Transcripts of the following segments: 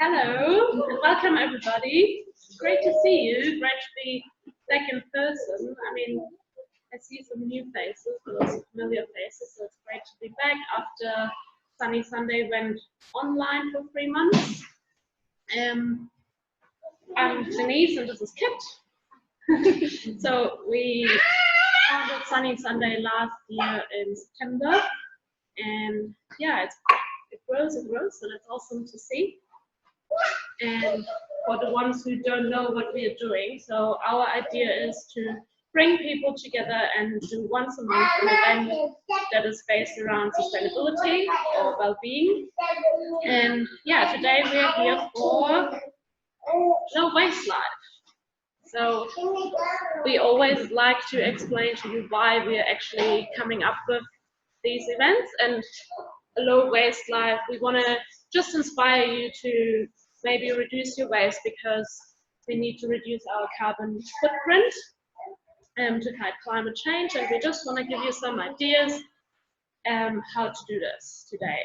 Hello, and welcome everybody. Great to see you. Great to be back in person. I mean, I see some new faces, but also familiar faces, so it's great to be back after Sunny Sunday went online for 3 months. I'm Denise and this is Kit. So we founded Sunny Sunday last year in September, and yeah, it grows and grows, so that's awesome to see. And for the ones who don't know what we are doing, so our idea is to bring people together and do once a month an event that is based around sustainability or well-being. And yeah, today we are here for No Waste Life. So we always like to explain to you why we are actually coming up with these events. And a low waste life, we want to just inspire you to maybe reduce your waste, because we need to reduce our carbon footprint to fight climate change, and we just want to give you some ideas how to do this today.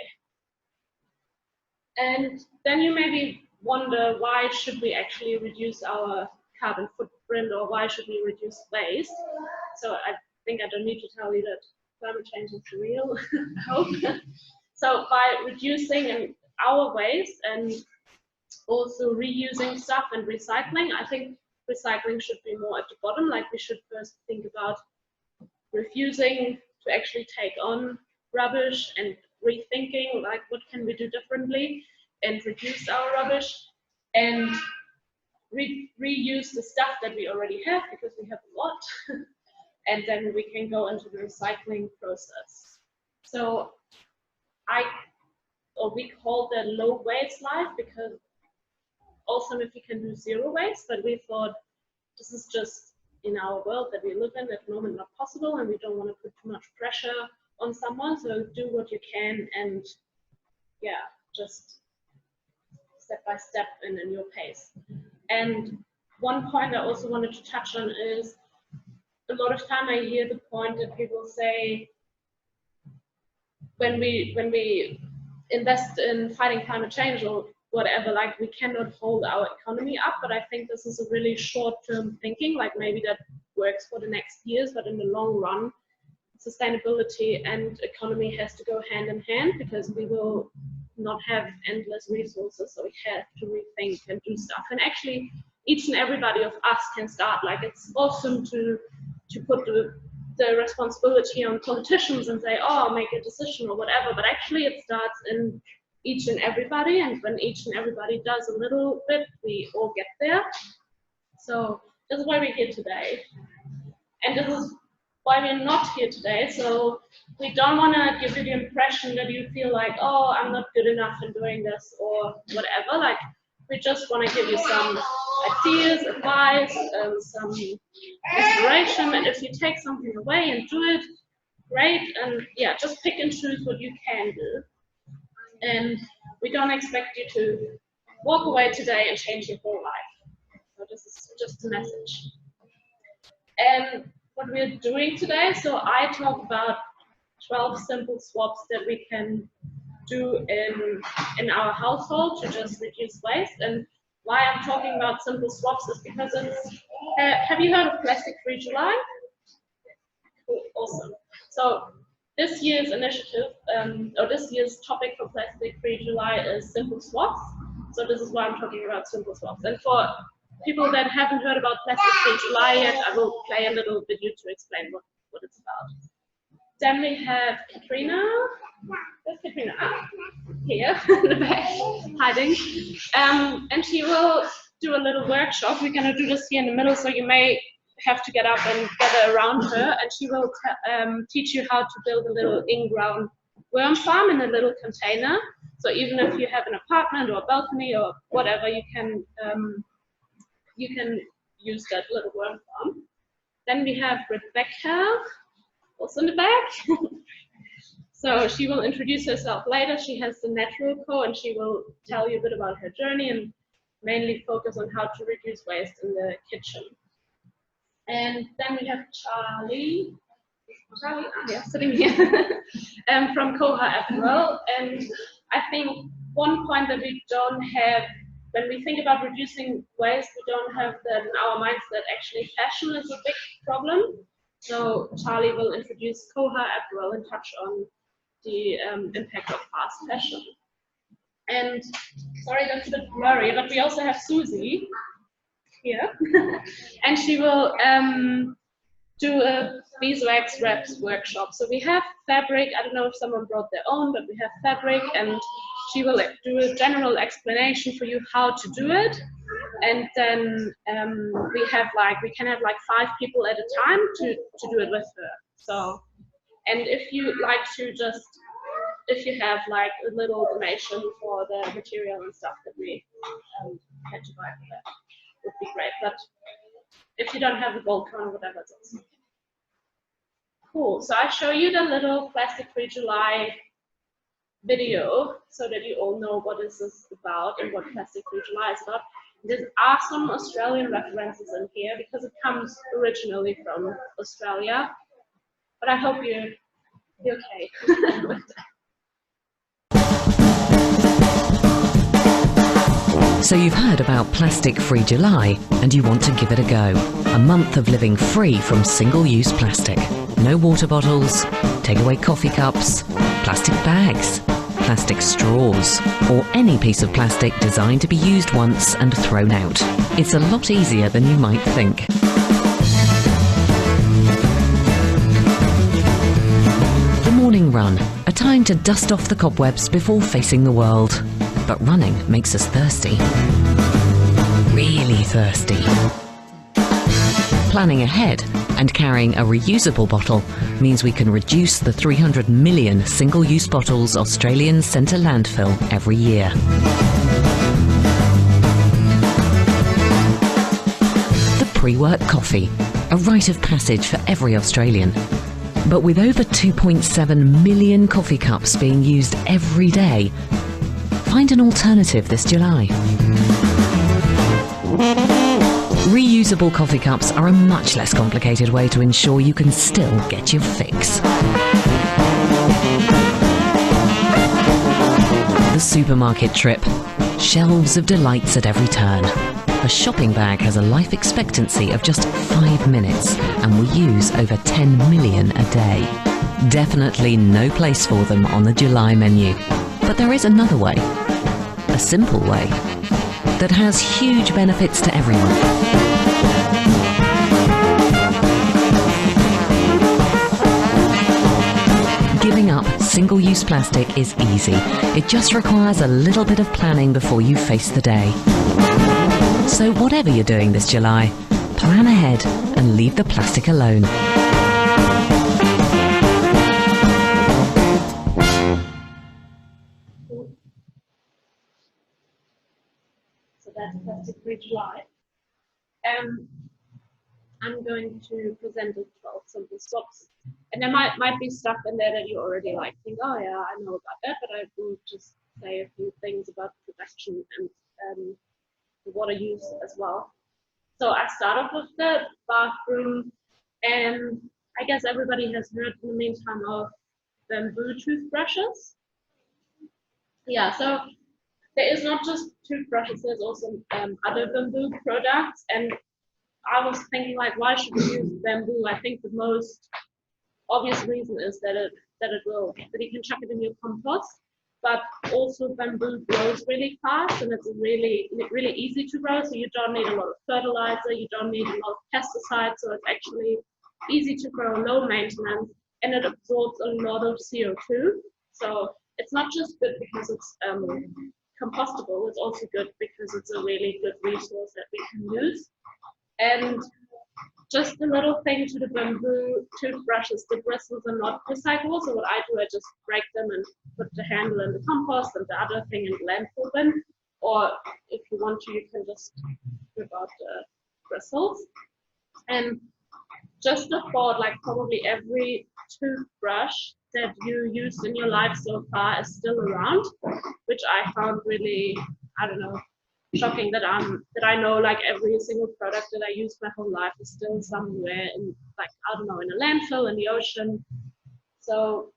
And then you maybe wonder, why should we actually reduce our carbon footprint, or why should we reduce waste? So I think I don't need to tell you that climate change is real, I hope. So by reducing our waste and also reusing stuff and recycling, I think recycling should be more at the bottom. Like, we should first think about refusing to actually take on rubbish and rethinking, like, what can we do differently and reduce our rubbish, and reuse the stuff that we already have, because we have a lot. And then we can go into the recycling process. So we call that low waste life, because awesome if you can do zero waste, but we thought this is just, in our world that we live in at the moment, not possible, and we don't want to put too much pressure on someone. So do what you can, and yeah, just step by step and in your pace. And one point I also wanted to touch on is, a lot of time I hear the point that people say, when we invest in fighting climate change or whatever, like, we cannot hold our economy up. But I think this is a really short-term thinking. Like, maybe that works for the next years, but in the long run, sustainability and economy has to go hand in hand, because we will not have endless resources. So we have to rethink and do stuff. And actually, each and everybody of us can start. Like, it's awesome to put the responsibility on politicians and say, oh, make a decision or whatever, but actually it starts in each and everybody, and when each and everybody does a little bit, we all get there. So this is why we're here today, and this is why we're not here today. So we don't want to give you the impression that you feel like, oh, I'm not good enough in doing this or whatever. Like, we just want to give you some ideas, advice, some inspiration, and if you take something away and do it, great. And yeah, just pick and choose what you can do. And we don't expect you to walk away today and change your whole life. So this is just a message. And what we're doing today, so I talk about 12 simple swaps that we can do in our household to just reduce waste. And why I'm talking about simple swaps is because it's, have you heard of Plastic-Free July? Cool, awesome. So this year's initiative, or this year's topic for Plastic-Free July is simple swaps. So this is why I'm talking about simple swaps. And for people that haven't heard about Plastic-Free July yet, I will play a little video to explain what it's about. Then we have Katrina. There's Katrina here in the back, hiding. And she will do a little workshop. We're going to do this here in the middle, so you may have to get up and gather around her. And she will teach you how to build a little in-ground worm farm in a little container. So even if you have an apartment or a balcony or whatever, you can use that little worm farm. Then we have Rebecca, also in the back. So she will introduce herself later. She has the Natural Co, and she will tell you a bit about her journey and mainly focus on how to reduce waste in the kitchen. And then we have Charlie, yeah, sitting here, from Koha as well. And I think one point that we don't have when we think about reducing waste, we don't have that in our minds that actually fashion is a big problem. So Charlie will introduce Koha as well and touch on the impact of fast fashion. And sorry, that's a bit blurry, but we also have Susie here, and she will do a beeswax wraps workshop. So we have fabric. I don't know if someone brought their own, but we have fabric, and she will do a general explanation for you how to do it. And then we can have like 5 people at a time to do it with her. So, and if you like to just, if you have like a little donation for the material and stuff that we had to buy for that, would be great. But if you don't have a gold coin or whatever, it's also cool. So I show you the little Plastic Free July video so that you all know what is this about and what Plastic Free July is about. There are some Australian references in here because it comes originally from Australia, but I hope you're okay with that. So you've heard about Plastic Free July and you want to give it a go. A month of living free from single-use plastic. No water bottles, takeaway coffee cups, plastic bags, plastic straws, or any piece of plastic designed to be used once and thrown out. It's a lot easier than you might think. The morning run, a time to dust off the cobwebs before facing the world. But running makes us thirsty. Really thirsty. Planning ahead and carrying a reusable bottle means we can reduce the 300 million single-use bottles Australians send to landfill every year. The pre-work coffee, a rite of passage for every Australian. But with over 2.7 million coffee cups being used every day, find an alternative this July. Reusable coffee cups are a much less complicated way to ensure you can still get your fix. The supermarket trip. Shelves of delights at every turn. A shopping bag has a life expectancy of just 5 minutes, and we use over 10 million a day. Definitely no place for them on the July menu. But there is another way. A simple way that has huge benefits to everyone. Giving up single-use plastic is easy. It just requires a little bit of planning before you face the day. So whatever you're doing this July, plan ahead and leave the plastic alone. That's Plastic Free July. I'm going to present 12 simple swaps. And there might be stuff in there that you already like think, oh yeah, I know about that, but I will just say a few things about production and the water use as well. So I start off with the bathroom, and I guess everybody has heard in the meantime of bamboo toothbrushes. Yeah, so there is not just toothbrushes, there's also other bamboo products. And I was thinking, like, why should we use bamboo? I think the most obvious reason is that you can chuck it in your compost, but also bamboo grows really fast and it's really easy to grow. So you don't need a lot of fertilizer, you don't need a lot of pesticides. So it's actually easy to grow, low maintenance, and it absorbs a lot of CO2. So it's not just good because it's compostable, it's also good because it's a really good resource that we can use. And just a little thing to the bamboo toothbrushes, the bristles are not recyclable. So what I do, I just break them and put the handle in the compost and the other thing in the landfill bin. Or if you want to, you can just rip out the bristles. And just a thought, like probably every toothbrush that you used in your life so far is still around, which I found really, I don't know, shocking that I know like every single product that I use my whole life is still somewhere in, like, I don't know, in a landfill, in the ocean. So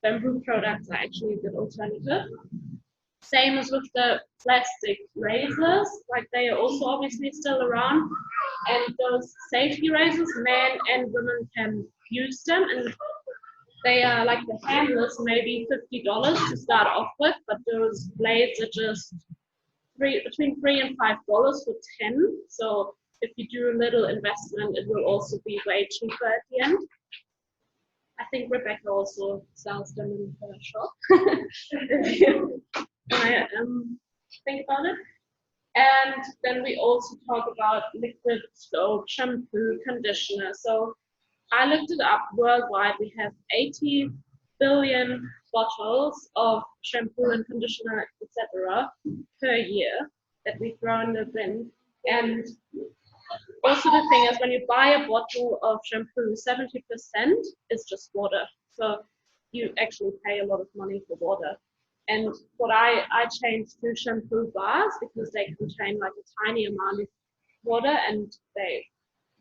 bamboo products are actually a good alternative. Same as with the plastic razors, like they are also obviously still around. And those safety razors, men and women can use them, and they are like the handless, maybe $50 to start off with, but those blades are just between $3 and $5 for 10. So if you do a little investment, it will also be way cheaper at the end. I think Rebecca also sells them in her shop. If you think about it. And then we also talk about liquid soap, shampoo, conditioner. So I looked it up worldwide. We have 80 billion bottles of shampoo and conditioner, etc., per year that we throw in the bin. And also the thing is, when you buy a bottle of shampoo, 70% is just water. So you actually pay a lot of money for water. And what I changed to shampoo bars because they contain like a tiny amount of water and they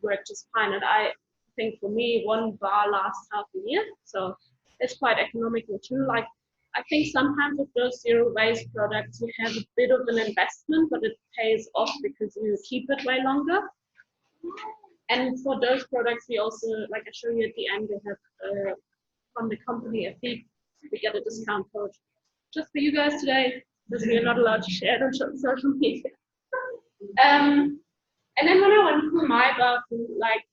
work just fine. And I think for me, one bar lasts half a year. So it's quite economical too. Like I think sometimes with those zero waste products, you have a bit of an investment, but it pays off because you keep it way longer. And for those products, we also, like I show you at the end, we have from the company a fee. We get a discount code just for you guys today, because we are not allowed to share it on social media. And then when I went through my bathroom, like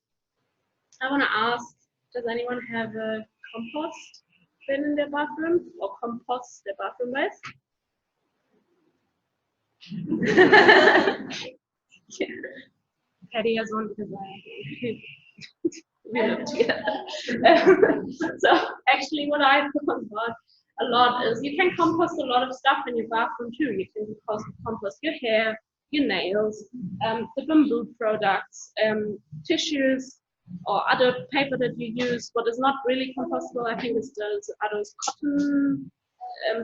I want to ask, does anyone have a compost bin in their bathroom or compost their bathroom waste? Yeah. Patty has one because we live together. So actually what I thought a lot is you can compost a lot of stuff in your bathroom too. You can compost your hair, your nails, the bamboo products, tissues, or other paper that you use. What is not really compostable, I think, is those cotton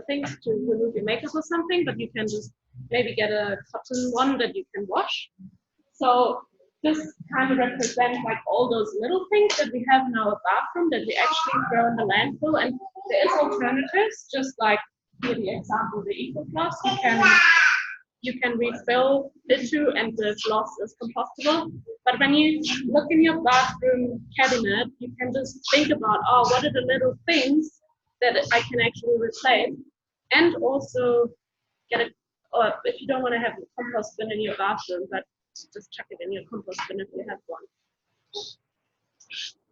things to remove your makeup or something, but you can just maybe get a cotton one that you can wash. So this kind of represents like all those little things that we have in our bathroom that we actually throw in the landfill. And there is alternatives, just like here the example, the eco-floss. You can refill it too, and the floss is compostable. But when you look in your bathroom cabinet, you can just think about, oh, what are the little things that I can actually replace, and also get it. Or if you don't want to have a compost bin in your bathroom, but just chuck it in your compost bin if you have one.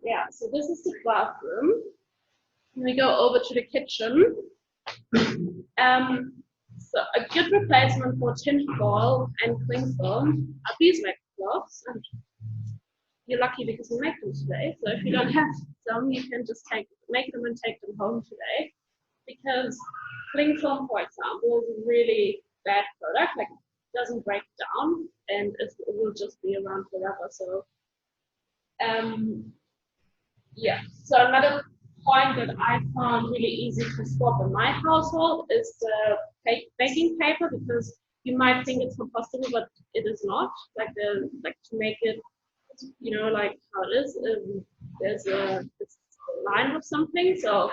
Yeah, so this is the bathroom. We go over to the kitchen. So a good replacement for tin foil and cling film are these wet cloths. And you're lucky because we make them today. So if you don't have some, you can just make them and take them home today. Because cling film, for example, is a really bad product. Like it doesn't break down and it will just be around forever. So yeah. So another point that I found really easy to swap in my household is the baking paper, because you might think it's compostable, but it is not. Like to make it, you know, like how it is, there's a line of something, so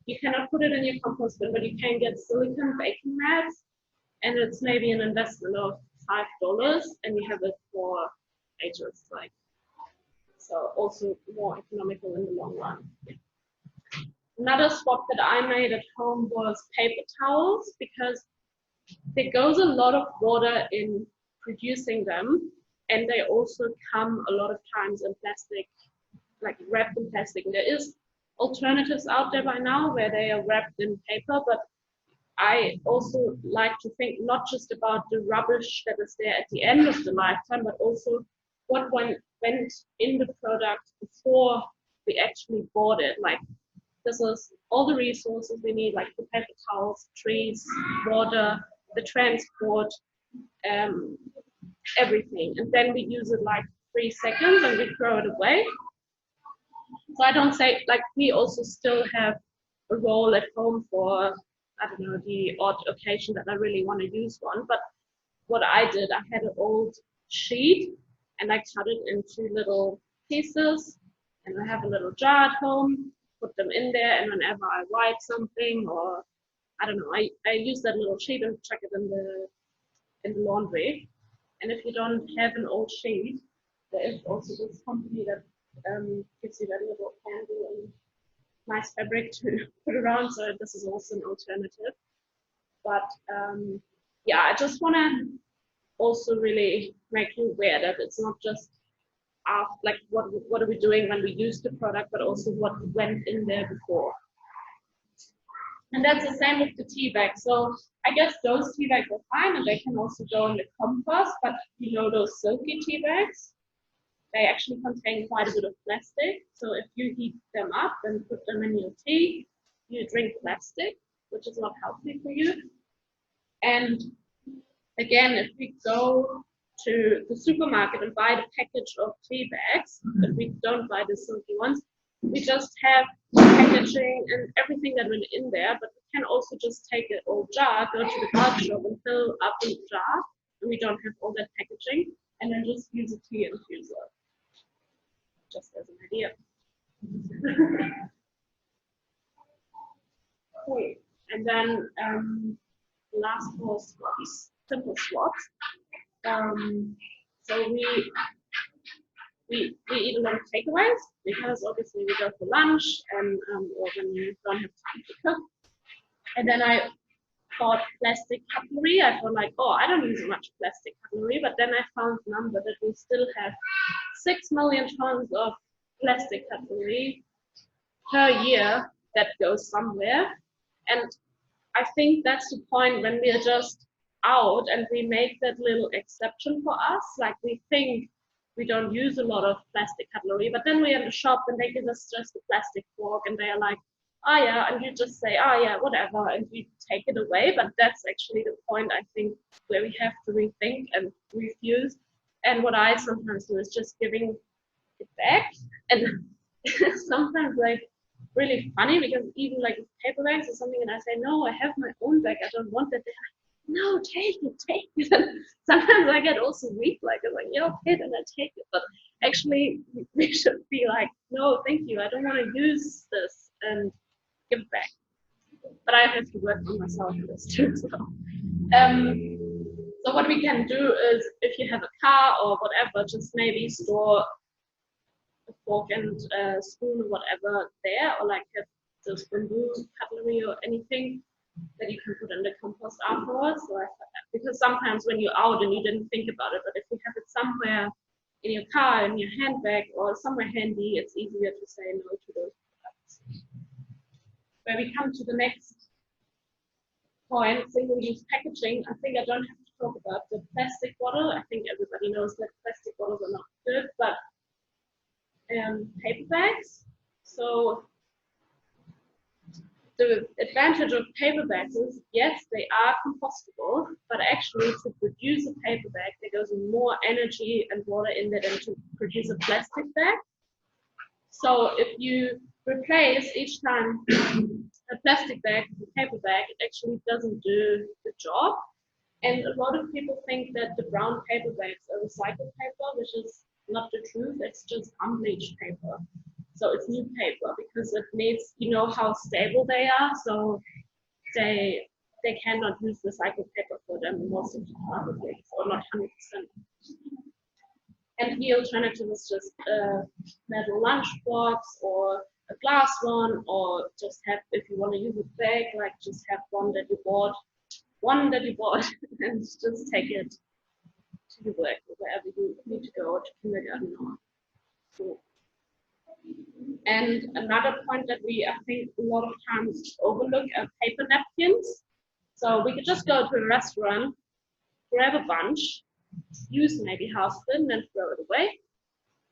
you cannot put it in your compost bin, but you can get silicone baking mats, and it's maybe an investment of $5, and you have it for ages, like. So also more economical in the long run. Another swap that I made at home was paper towels, because there goes a lot of water in producing them, and they also come a lot of times in plastic, like wrapped in plastic. There is alternatives out there by now where they are wrapped in paper, but I also like to think not just about the rubbish that is there at the end of the lifetime, but also what went in the product before we actually bought it. Like this is all the resources we need, like the paper towels, trees, water, the transport, everything. And then we use it like 3 seconds and we throw it away. So I don't say, like, we also still have a roll at home for, I don't know, the odd occasion that I really want to use one. But what I did, I had an old sheet and I cut it into little pieces, and I have a little jar at home, put them in there, and whenever I write something or I don't know, I use that little sheet and chuck it in the laundry. And if you don't have an old sheet, there is also this company that gives you that little candle and nice fabric to put around. So this is also an alternative. But yeah, I just want to also really make you aware that it's not just like what are we doing when we use the product, but also what went in there before. And that's the same with the tea bags. So I guess those tea bags are fine and they can also go in the compost, but you know those silky tea bags, they actually contain quite a bit of plastic. So if you heat them up and put them in your tea, you drink plastic, which is not healthy for you. And again, if we go to the supermarket and buy the package of tea bags, if we don't buy the silky ones, we just have packaging and everything that went in there, but we can also just take an old jar, go to the card shop and fill up the jar, and we don't have all that packaging, and then just use a tea infuser, just as an idea. Cool. And then last 4 swaps, simple swaps. So we eat a lot of takeaways because obviously we go for lunch and or when you don't have time to cook. And then I thought plastic cutlery. I thought like, oh, I don't use much plastic cutlery, but then I found the number that we still have 6 million tons of plastic cutlery per year that goes somewhere. And I think that's the point when we are just out and we make that little exception for us. Like we think we don't use a lot of plastic cutlery, but then we're in the shop and they give us just a plastic fork and they're like, oh yeah, and you just say, oh yeah, whatever, and you take it away. But that's actually the point, I think, where we have to rethink and refuse. And what I sometimes do is just giving it back. And sometimes like really funny because even like paper bags or something, and I say, no, I have my own bag, I don't want that. They're like, no, take it. And sometimes I get also weak, like I'm like, yeah, okay, then I take it. But actually, we should be like, no, thank you, I don't want to use this, and give it back. But I have to work on myself in this too. So what we can do is, if you have a car or whatever, just maybe store a fork and a spoon or whatever there, or like have those bamboo cutlery or anything that you can put in the compost afterwards. So because sometimes when you're out and you didn't think about it, but if you have it somewhere in your car, in your handbag, or somewhere handy, it's easier to say no to those products. Where we come to the next point, single-use packaging, I think I don't have to talk about the plastic bottle. I think everybody knows that plastic bottles are not good, but paper bags. So the advantage of paper bags is, yes, they are compostable, but actually to produce a paper bag, there goes more energy and water in there than to produce a plastic bag. So if you replace each time a plastic bag with a paper bag, it actually doesn't do the job. And a lot of people think that the brown paper bags are recycled paper, which is not the truth. It's just unbleached paper. So it's new paper because it needs, you know how stable they are. So they cannot use recycled paper for them most of the time, or not 100%. And the alternative is just a metal lunchbox or a glass one, or just have, if you want to use a bag, like just have one that you bought, and just take it to your work or wherever you need to go, to kindergarten or school. And another point that we, I think, a lot of times overlook are paper napkins. So we could just go to a restaurant, grab a bunch, use maybe half of it and then throw it away.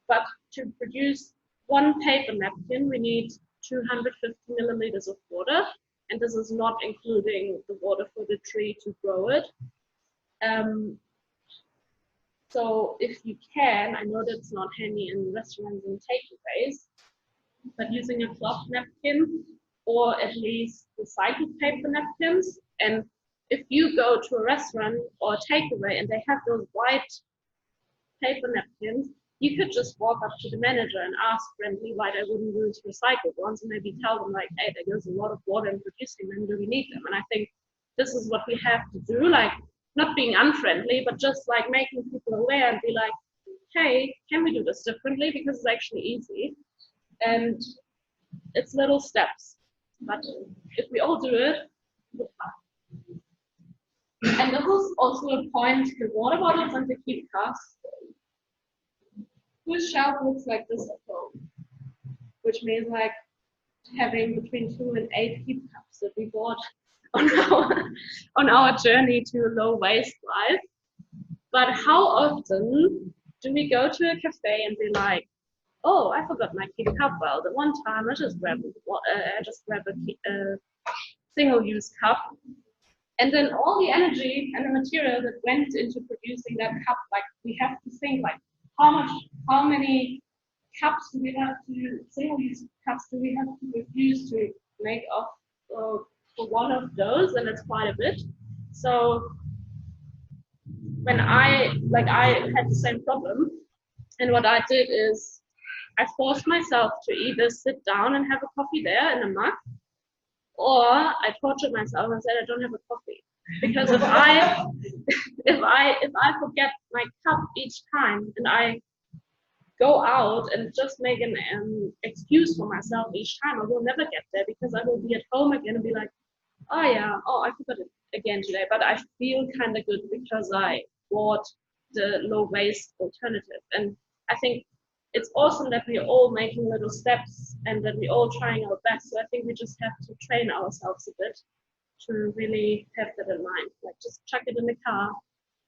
But to produce one paper napkin, we need 250 milliliters of water. And this is not including the water for the tree to grow it. So if you can, I know that's not handy in restaurants and takeaways, but using a cloth napkin or at least recycled paper napkins. And if you go to a restaurant or a takeaway and they have those white paper napkins, you could just walk up to the manager and ask friendly why they wouldn't use recycled ones, and maybe tell them like, hey, there goes a lot of water in producing them, do we need them? And I think this is what we have to do, like not being unfriendly, but just like making people aware and be like, hey, can we do this differently? Because it's actually easy. And it's little steps. But if we all do it, and this is also a point to water bottles and the keep cups. Whose shelf looks like this at home? Which means like having between 2 and 8 keep cups that we bought on our journey to a low waste life. But how often do we go to a cafe and be like, oh, I forgot my keep cup. Well, the one time I just grabbed a single-use cup, and then all the energy and the material that went into producing that cup, like we have to think like how many cups do we have to, single-use cups do we have to refuse to make off for one of those, and it's quite a bit. So when I had the same problem, and what I did is I forced myself to either sit down and have a coffee there in a mug, or I tortured myself and said I don't have a coffee. Because if I forget my cup each time and I go out and just make an excuse for myself each time, I will never get there, because I will be at home again and be like, oh yeah, oh, I forgot it again today. But I feel kind of good because I bought the low waste alternative. And I think it's awesome that we're all making little steps and that we're all trying our best. So I think we just have to train ourselves a bit to really have that in mind. Like just chuck it in the car,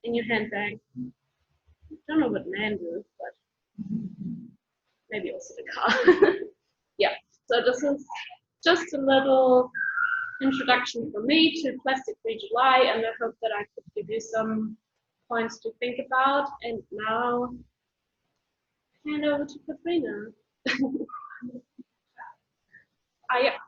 in your handbag. I don't know what men do, but maybe also the car. Yeah, so this is just a little introduction for me to Plastic Free July, and I hope that I could give you some points to think about. And now, hand over to Katrina. Yeah.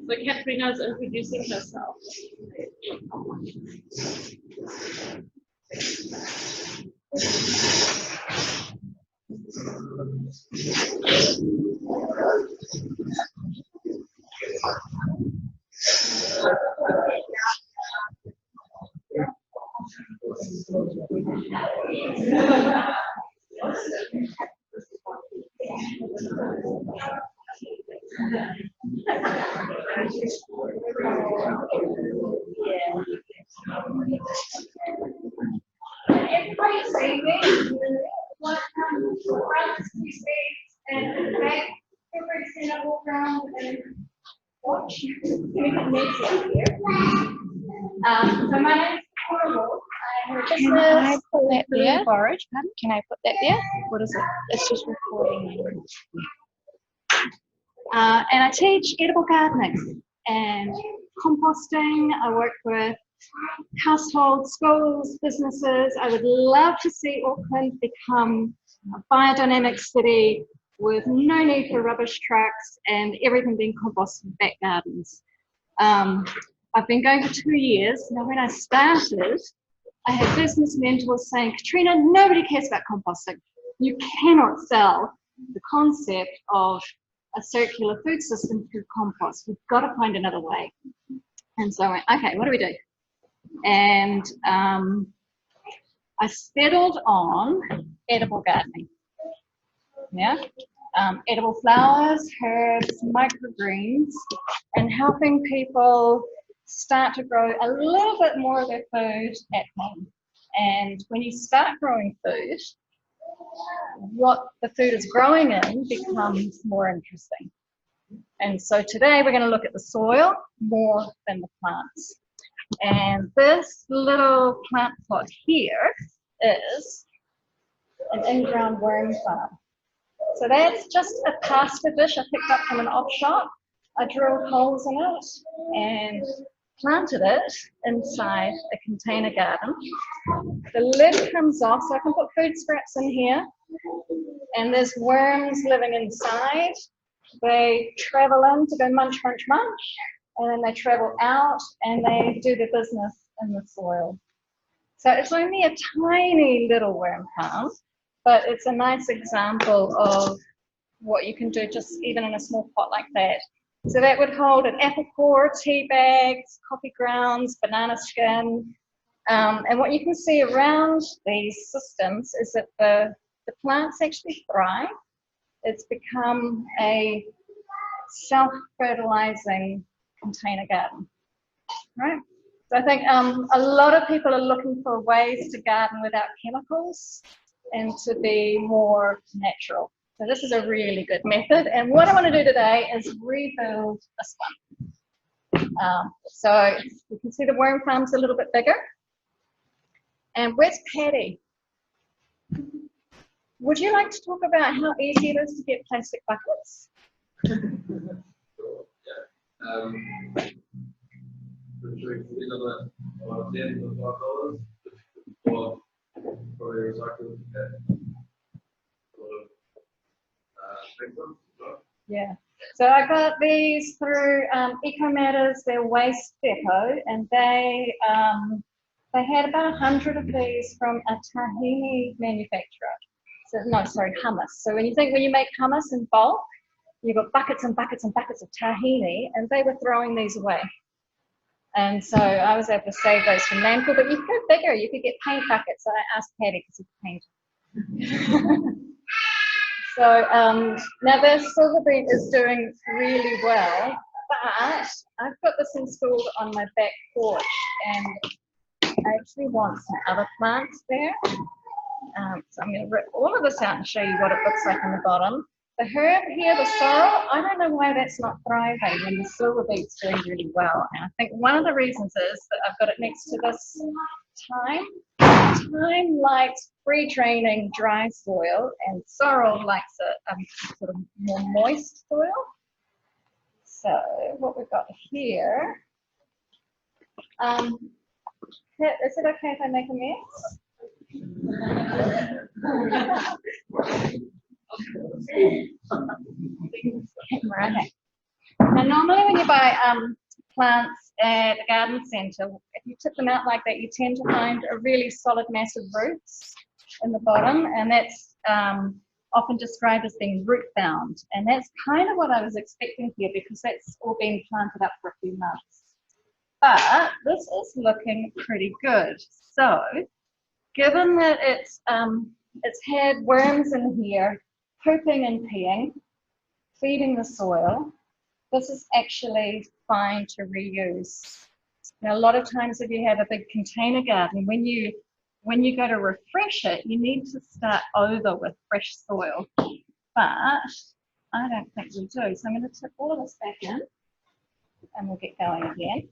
So Katrina is introducing herself. Everybody say me. What and back every single round and watch. So my name is Horrible. Can I put that there? Forage? Can I put that there? What is it? It's just recording. And I teach edible gardening and composting. I work with households, schools, businesses. I would love to see Auckland become a biodynamic city with no need for rubbish trucks and everything being composted in back gardens. I've been going for 2 years. Now, when I started, I had business mentors saying, Katrina, nobody cares about composting. You cannot sell the concept of a circular food system through compost. We've got to find another way. And so I went, okay, what do we do? And I settled on edible gardening. Yeah, edible flowers, herbs, microgreens, and helping people start to grow a little bit more of their food at home. And when you start growing food, what the food is growing in becomes more interesting. And so today we're going to look at the soil more than the plants. And this little plant plot here is an in-ground worm farm. So that's just a pasta dish I picked up from an op shop. I drilled holes in it and planted it inside a container garden. The lid comes off so I can put food scraps in here. And there's worms living inside. They travel in to go munch, munch, munch. and then they travel out and they do their business in the soil. So it's only a tiny little worm farm, but it's a nice example of what you can do just even in a small pot like that. So that would hold an apple core, tea bags, coffee grounds, banana skin. And what you can see around these systems is that the plants actually thrive. It's become a self-fertilizing container garden, right? So I think a lot of people are looking for ways to garden without chemicals and to be more natural. So this is a really good method. And what I want to do today is rebuild this one. So you can see the worm farm's a little bit bigger. And where's Patty? Would you like to talk about how easy it is to get plastic buckets? Sure, yeah. About $10 for a recycled Yeah. So I got these through Eco Matters, their waste depot, and they had about 100 of these from a tahini manufacturer. So no, sorry, hummus. So when you make hummus in bulk, you've got buckets and buckets and buckets of tahini, and they were throwing these away. And so I was able to save those from landfill, but you could go bigger. You could get paint buckets. So I asked Patty because he's painter. So now their silver beet is doing really well, but I've got this installed on my back porch, and I actually want some other plants there. So I'm going to rip all of this out and show you what it looks like on the bottom. The herb here, the sorrel, I don't know why that's not thriving when the silver beet's doing really well. And I think one of the reasons is that I've got it next to this thyme. Thyme likes free-draining dry soil, and sorrel likes a sort of more moist soil. So what we've got here, is it okay if I make a mess? Right. Now normally when you buy plants at a garden centre, if you tip them out like that, you tend to find a really solid massive roots in the bottom, and that's often described as being root bound, and that's kind of what I was expecting here because that's all been planted up for a few months. But this is looking pretty good. So given that it's had worms in here pooping and peeing, feeding the soil, this is actually fine to reuse. Now, a lot of times if you have a big container garden, when you go to refresh it, you need to start over with fresh soil. But I don't think we do. So I'm going to tip all of this back in and we'll get going again.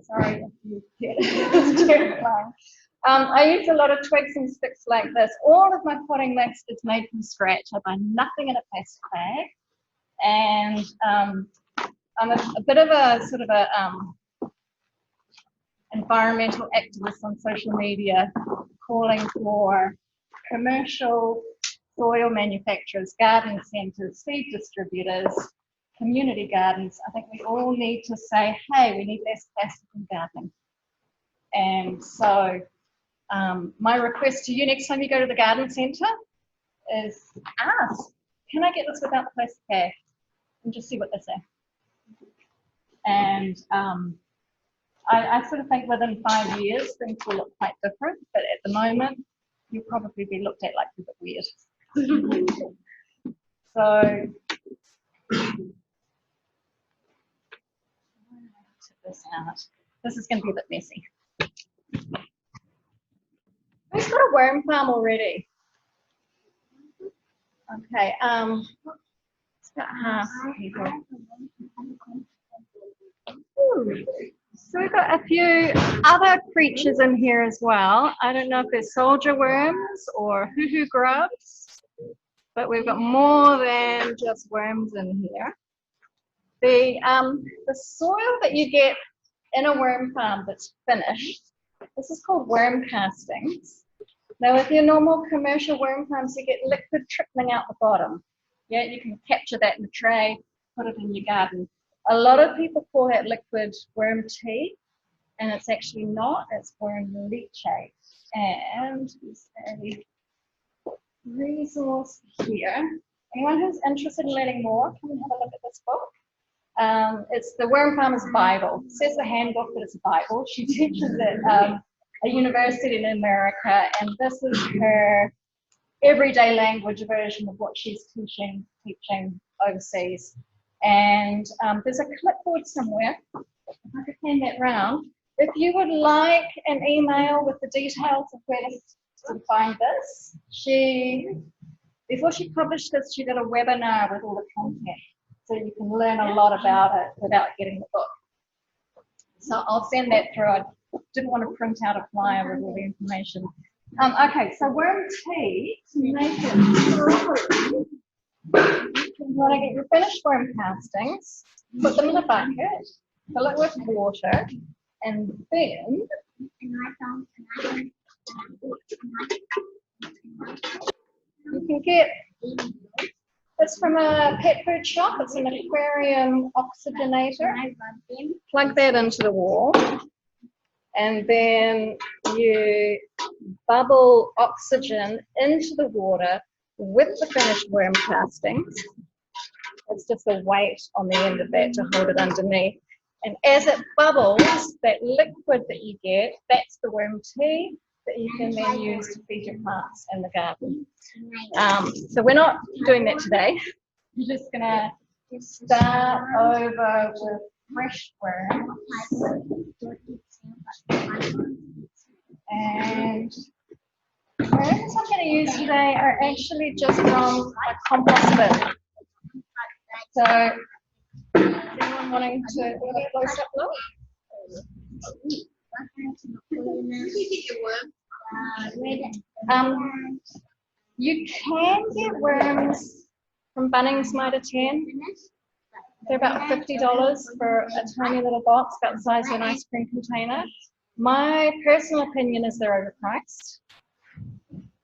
Sorry if you get it's terrifying. I use a lot of twigs and sticks like this. All of my potting mix is made from scratch. I buy nothing in a plastic bag. And I'm a bit of a sort of a environmental activist on social media, calling for commercial soil manufacturers, garden centres, seed distributors, community gardens. I think we all need to say, hey, we need less plastic in gardening. And so my request to you next time you go to the garden centre is ask, can I get this without the plastic bag? And just see what they say. And I sort of think within 5 years things will look quite different, but at the moment you'll probably be looked at like a bit weird. So this out. This is going to be a bit messy. Who's got a worm farm already? Okay, it's about half people. Ooh. So we've got a few other creatures in here as well. I don't know if they're soldier worms or hoo-hoo grubs, but we've got more than just worms in here. The soil that you get in a worm farm that's finished, this is called worm castings. Now with your normal commercial worm farms, you get liquid trickling out the bottom. Yeah, you can capture that in the tray. put it in your garden. A lot of people call that liquid worm tea, and it's actually not, it's worm leachate. And there's a resource here. Anyone who's interested in learning more, come and have a look at this book. It's the Worm Farmer's Bible. It says the handbook, but it's a Bible. She teaches at a university in America, and this is her everyday language version of what she's teaching overseas. And there's a clipboard somewhere. If I could hand that round. If you would like an email with the details of where to find this, before she published this, she did a webinar with all the content. So you can learn a lot about it without getting the book. So I'll send that through. I didn't want to print out a flyer with all the information. Okay, so worm tea, to make it, you want to get your finished worm castings, put them in a bucket, fill it with water, and then you can get this from a pet food shop. It's an aquarium oxygenator. Plug that into the wall, and then you bubble oxygen into the water with the finished worm castings. It's just a weight on the end of that to hold it underneath. And as it bubbles, that liquid that you get, that's the worm tea that you can then use to feed your plants in the garden. So we're not doing that today. We're just gonna start over with fresh worms. And the worms I'm going to use today are actually just from a compost bin. So, is anyone wanting to get a close up look? You can get worms from Bunnings Mitre 10. They're about $50 for a tiny little box about the size of an ice cream container. My personal opinion is they're overpriced,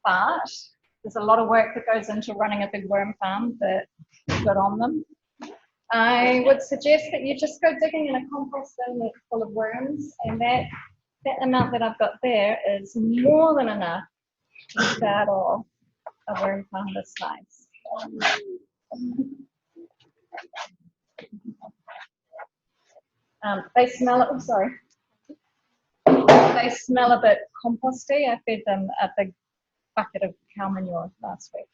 but there's a lot of work that goes into running a big worm farm that is good on them. I would suggest that you just go digging in a compost bin that's full of worms, and that amount that I've got there is more than enough to start off a worm farm this size. They smell, oh sorry. They smell a bit composty. I fed them a big bucket of cow manure last week.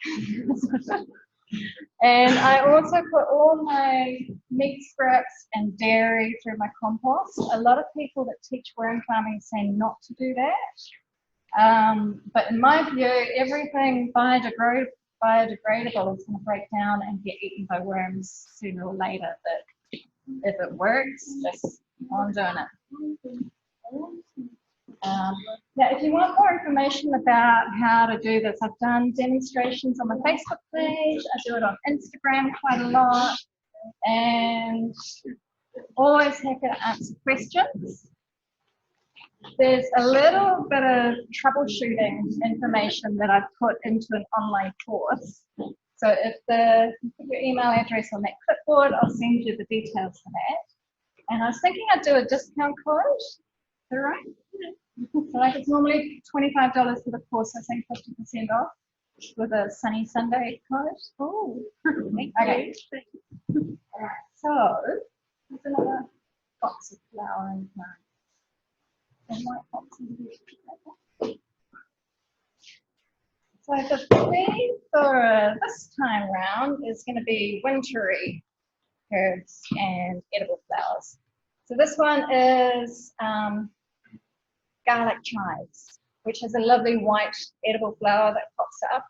And I also put all my meat scraps and dairy through my compost. A lot of people that teach worm farming say not to do that. But in my view, everything biodegradable is going to break down and get eaten by worms sooner or later. But if it works, just keep on doing it. Now, if you want more information about how to do this, I've done demonstrations on my Facebook page. I do it on Instagram quite a lot, and always happy to answer questions. There's a little bit of troubleshooting information that I've put into an online course. So if you put your email address on that clipboard, I'll send you the details for that. And I was thinking I'd do a discount code. Is that right? So like it's normally $25 for the course, I think 50% off with a Sunny Sunday code. Oh, okay. All right, so there's another box of flowering plants. And white boxes. So the theme for this time round is going to be wintry herbs and edible flowers. So this one is garlic chives, which has a lovely white edible flower that pops up.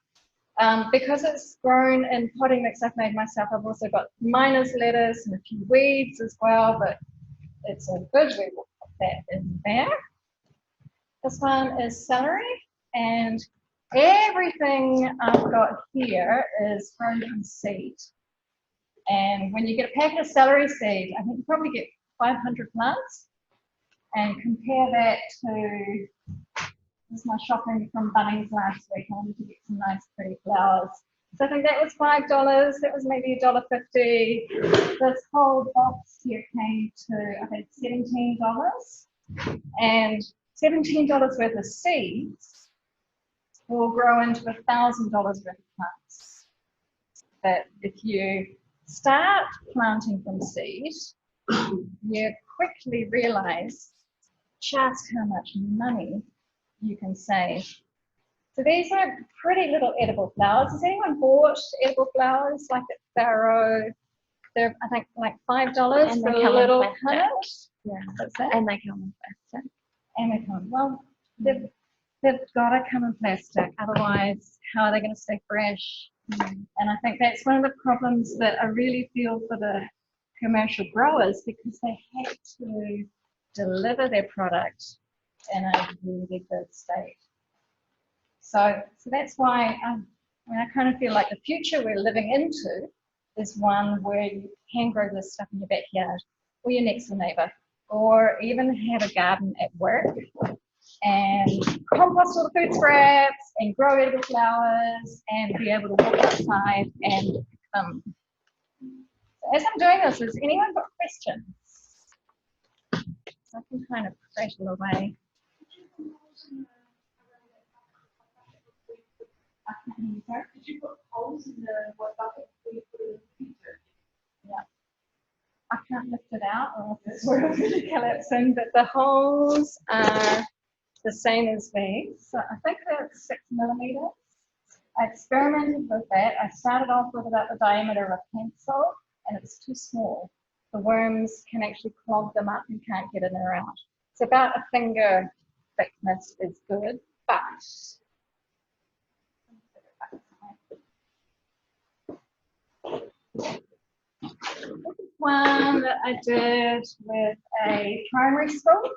Because it's grown in potting mix I've made myself, I've also got miner's lettuce and a few weeds as well, but it's all good. We will put that in there. This one is celery, and everything I've got here is grown from seed. And when you get a packet of celery seed, I think you probably get 500 plants. And compare that to, this is my shopping from Bunnings last week. I wanted to get some nice pretty flowers. So I think that was $5. That was maybe $1.50. This whole box here came to, I think, $17. And $17 worth of seeds will grow into $1,000 worth of plants. But if you start planting from seed, you quickly realize just how much money you can save. So these are pretty little edible flowers. Has anyone bought edible flowers like at Barrow? They're, I think, like $5 And for they a come in little plastic. punnet. Yeah. What's that? And they come in plastic. And they come, well, they've got to come in plastic. Otherwise, how are they going to stay fresh? And I think that's one of the problems that I really feel for the commercial growers, because they have to deliver their product in a really good state. So that's why I kind of feel like the future we're living into is one where you can grow this stuff in your backyard or your next door neighbour, or even have a garden at work and compost all the food scraps and grow edible flowers and be able to walk outside and pick them. So as I'm doing this, has anyone got questions? So I can kind of prattle away. Did you put holes in the what bucket before you put it in the freezer? Yeah. I can't lift it out or it's sort of collapsing, but the holes are the same as these. So I think that's 6 millimeters. I experimented with that. I started off with about the diameter of a pencil and it was too small. The worms can actually clog them up and can't get in or out. So about a finger thickness is good, but this is one that I did with a primary school,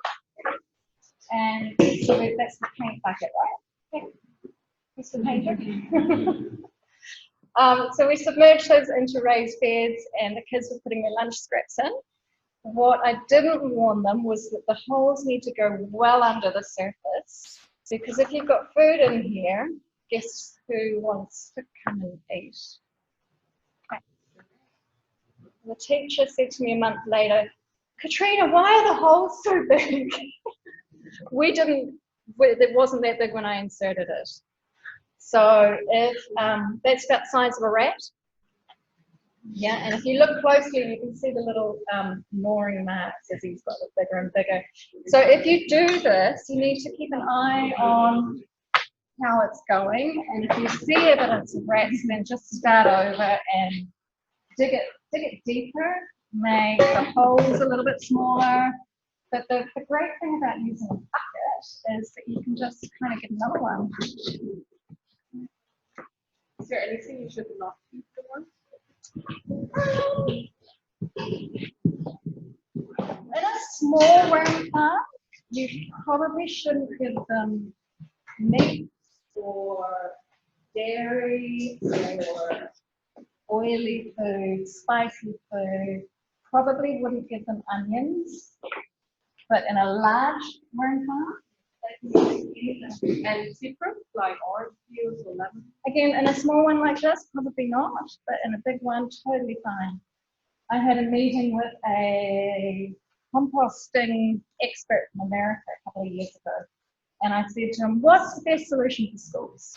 and so that's the paint bucket, right? Who's the painter? So we submerged those into raised beds, and the kids were putting their lunch scraps in. What I didn't warn them was that the holes need to go well under the surface, because if you've got food in here, guess who wants to come and eat? The teacher said to me a month later, Katrina, why are the holes so big? It wasn't that big when I inserted it. So if that's about the size of a rat. Yeah, and if you look closely, you can see the little gnawing marks as he's got it bigger and bigger. So if you do this, you need to keep an eye on how it's going. And if you see evidence of rats, then just start over and dig it deeper, make the holes a little bit smaller. But the great thing about using a bucket is that you can just kind of get another one. Is there anything you should not keep the one? In a small worm farm, you probably shouldn't give them meat or dairy or oily food, spicy food. Probably wouldn't give them onions. But in a large worm farm, And citrus, like orange peels or lemon? again, in a small one like this, probably not, but in a big one, totally fine. I had a meeting with a composting expert from America a couple of years ago, and I said to him, what's the best solution for schools?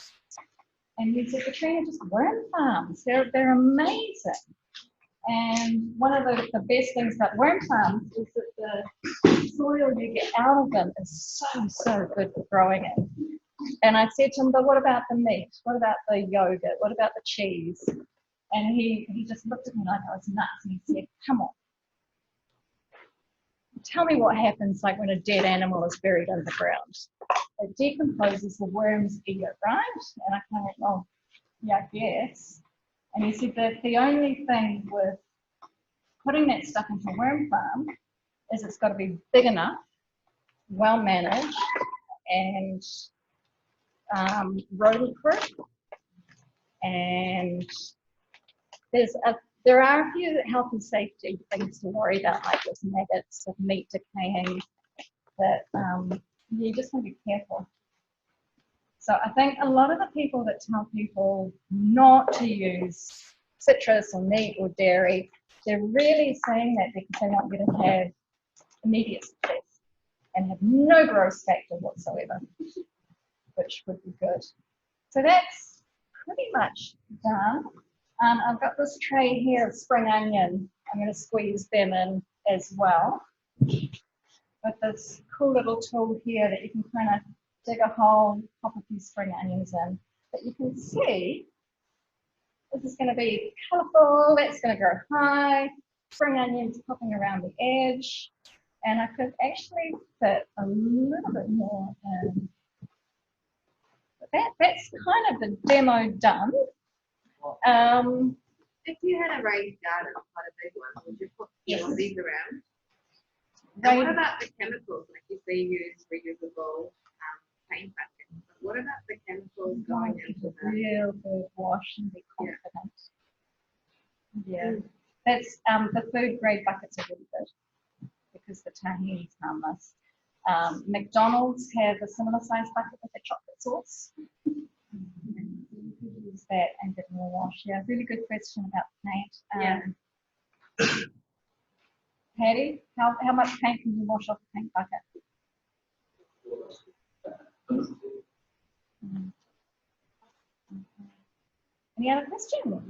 And he said, Katrina, just worm farms. They're amazing. And one of the best things about worm farms is that the soil you get out of them is so good for growing in. And I said to him, but what about the meat? What about the yogurt? What about the cheese? And he just looked at me like I was nuts, and he said, come on. Tell me what happens like when a dead animal is buried underground. It decomposes, the worms eat it, right? And I kind of went, oh, yeah, I guess. And he said that the only thing with putting that stuff into a worm farm is it's got to be big enough, well managed, and rodent proof. And there are a few health and safety things to worry about, like with maggots of meat decaying, that you just want to be careful. So I think a lot of the people that tell people not to use citrus or meat or dairy, they're really saying that because they want you to have immediate success and have no growth factor whatsoever, which would be good. So that's pretty much done. I've got this tray here of spring onion. I'm going to squeeze them in as well with this cool little tool here that you can kind of dig a hole, pop a few spring onions in. But you can see this is going to be colourful, that's going to go high, spring onions popping around the edge, and I could actually fit a little bit more in. But that's kind of the demo done. If you had a raised garden, quite a big one, would you put all these around? And Right. what about the chemicals? Like you say, you use reusable paint buckets. But what about the chemicals going into the real good wash and be confident. Yeah, that's the food grade buckets are really good because the tahini is harmless. McDonald's have a similar size bucket with a chocolate sauce. You could use that and give them a wash. Yeah, really good question about paint. Patty, how much paint can you wash off a paint bucket? Any other questions?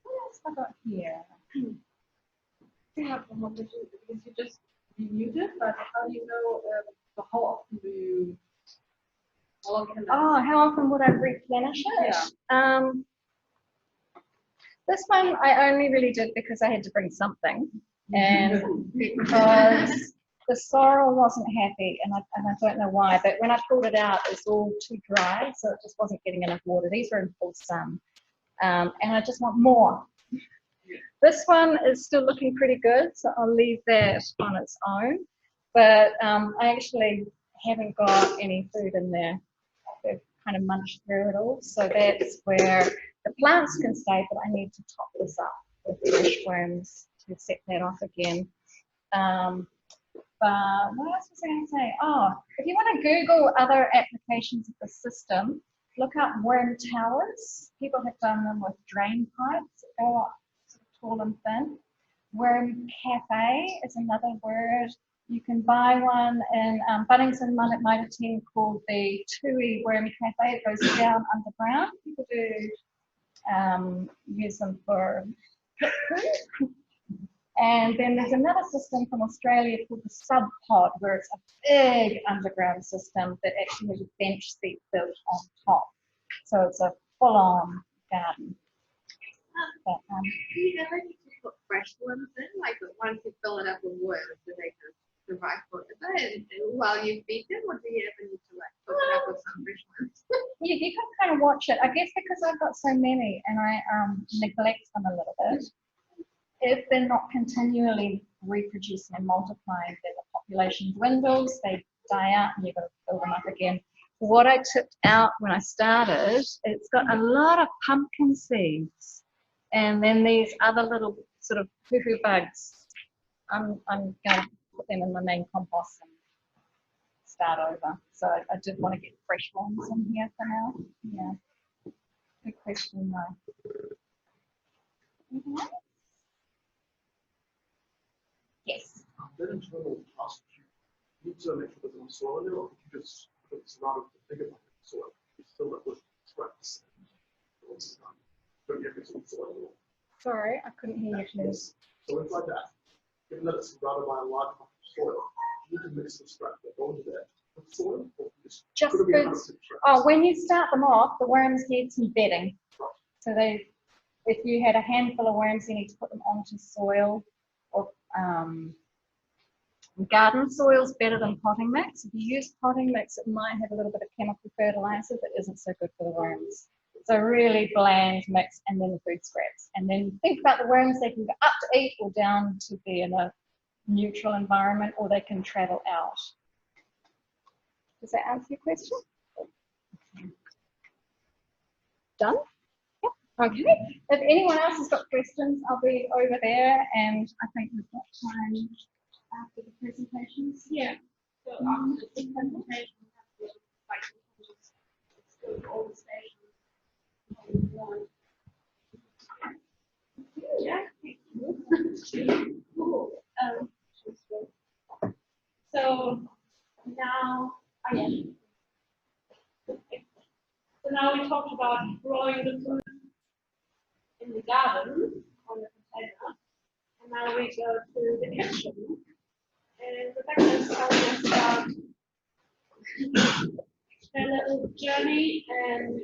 What else have I got here? Because you just renewed it, but how do you know how often do you? How long can that? Oh, how often would I replenish it? Yeah. This one I only really did because I had to bring something, and because the sorrel wasn't happy, and I don't know why, but when I pulled it out, it was all too dry, so it just wasn't getting enough water. These were in full sun, and I just want more. This one is still looking pretty good, so I'll leave that on its own. But I actually haven't got any food in there. They've kind of munched through it all, so that's where the plants can stay, but I need to top this up with fresh worms to set that off again. But what else was I going to say? Oh, if you want to Google other applications of the system, look up worm towers. People have done them with drain pipes that go up sort of tall and thin. Worm cafe is another word. You can buy one in Bunnings and Mitre called the Tui Worm Cafe. It goes down underground. People do use them for pet food. And then there's another system from Australia called the Sub Pod, where it's a big underground system that actually has a bench seat built on top. So it's a full-on garden. But, do you ever need to put fresh worms in? Like once you fill it up with worms, do they can survive forever and while you feed them, or do you ever need to like fill it up with some fresh ones? you can kind of watch it. I guess because I've got so many and I neglect them a little bit. If they're not continually reproducing and multiplying, then the population dwindles, they die out, and you've got to fill them up again. What I tipped out when I started, it's got a lot of pumpkin seeds, and then these other little sort of hoo-hoo bugs. I'm going to put them in my main compost and start over. So I did want to get fresh ones in here for now. Yeah. Good question though. Anything else? Yes. That internal cost, you need to make sure there's no soil in there, or if you just put it surrounded with a bigger bucket of soil, you fill it with scraps. Don't you have to some soil? Sorry, I couldn't hear you, please. So it's like that. Given that it's surrounded by a large amount of soil, you need to mix the scraps that go into there with soil, or Just could it be food. 100% scraps? Oh, when you start them off, the worms need some bedding. So if you had a handful of worms, you need to put them onto soil, or garden soil is better than potting mix. If you use potting mix, it might have a little bit of chemical fertilizer that isn't so good for the worms. So really bland mix, and then the food scraps. And then think about the worms, they can go up to eat or down to be in a neutral environment, or they can travel out. Does that answer your question? Done? Yep. Okay, if anyone else has got questions, I'll be over there, and I think we've got time after the presentations. Yeah. So after the presentation, we have to like just go to all the stations. Yeah. Cool. So now, again. So now we talked about growing the food in the garden on the container, and now we go to the kitchen. And Rebecca is telling us about her little journey and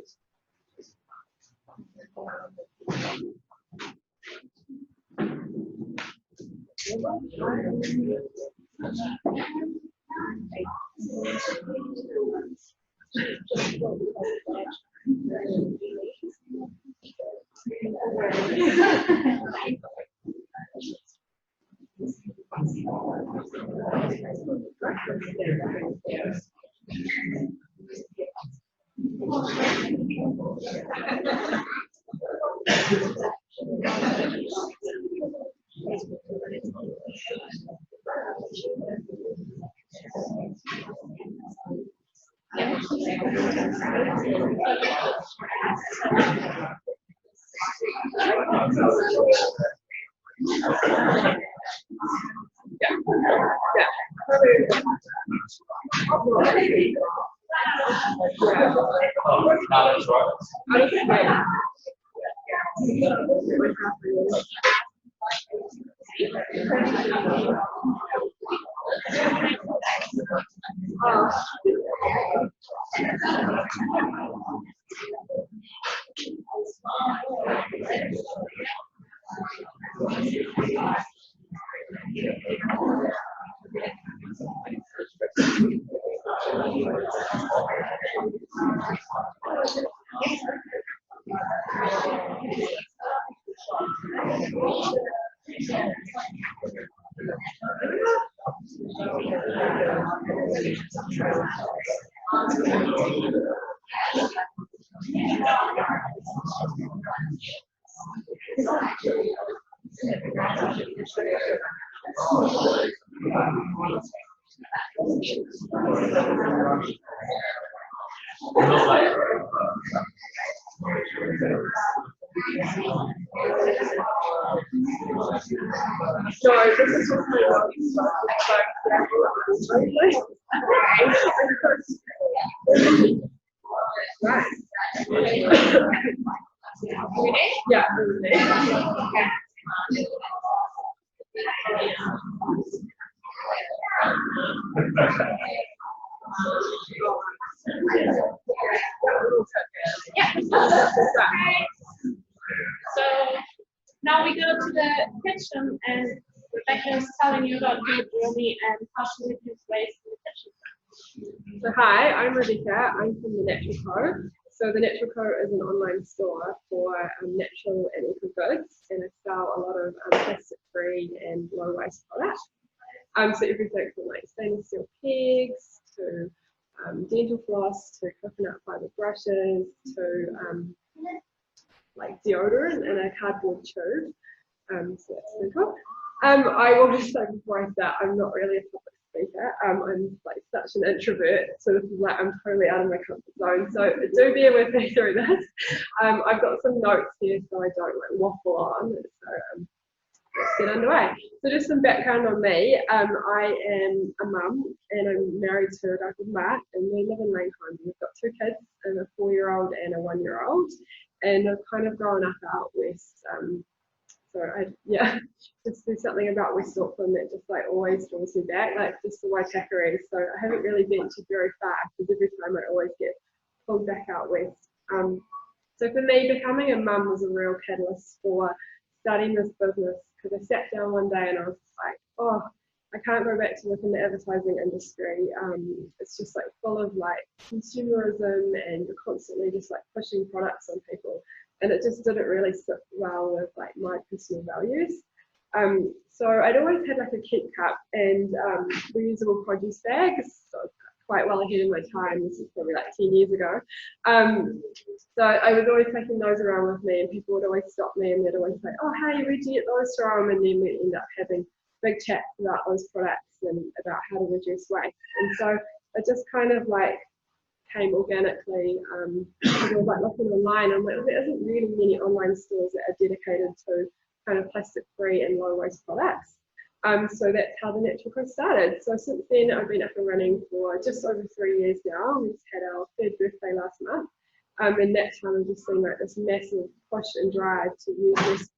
so now we go to the kitchen, and Rebecca is telling you about her journey and how she reduced waste in the kitchen. So hi, I'm Rebecca. I'm from the Natural Co. So the Natural Co is an online store for natural and eco goods, and I sell a lot of plastic-free and low-waste products. So everything from like stainless steel pegs to dental floss to coconut fibre brushes to like deodorant in a cardboard tube. So that's really cool. I will just say before I start, I'm not really a public speaker. I'm like such an introvert, so this is like I'm totally out of my comfort zone. So do bear with me through this. I've got some notes here so I don't like waffle on. So let's get underway. So just some background on me. I am a mum and I'm married to a guy called Matt, and we live in Lancome. We've got 2 kids, and a 4-year-old and a 1-year-old, and I've kind of grown up out west. So just do something about West Auckland that just like always draws me back, like just the Waitakere. So I haven't really ventured very far because every time I always get pulled back out west. So for me, becoming a mum was a real catalyst for starting this business, because I sat down one day and I was like, oh, I can't go back to work in the advertising industry. It's just like full of like consumerism, and you're constantly just like pushing products on people. And it just didn't really sit well with like my personal values. So I'd always had like a keep cup and reusable produce bags. So quite well ahead of my time. This is probably like 10 years ago. So I was always taking those around with me, and people would always stop me and they'd always say, oh, hey, where'd you get those from? And then we'd end up having big chats about those products and about how to reduce waste. And so it just kind of like came organically. I was like looking online, I'm like, oh, there isn't really many online stores that are dedicated to kind of plastic-free and low-waste products. So that's how the Natural Co started. So since then, I've been up and running for just over 3 years now. We just had our 3rd birthday last month. And that time I've just seen like this massive push and drive to use less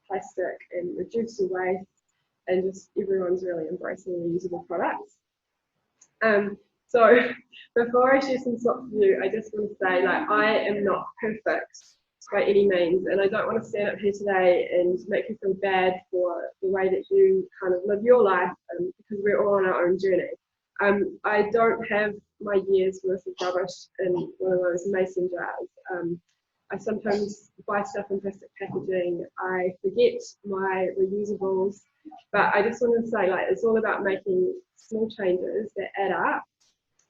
plastic and reduce the waste, and just everyone's really embracing reusable products. So before I share some thoughts with you, I just want to say, like, I am not perfect by any means, and I don't want to stand up here today and make you feel bad for the way that you kind of live your life, because we're all on our own journey. I don't have my year's worth of rubbish in one of those mason jars. I sometimes buy stuff in plastic packaging. I forget my reusables, but I just want to say, like, it's all about making small changes that add up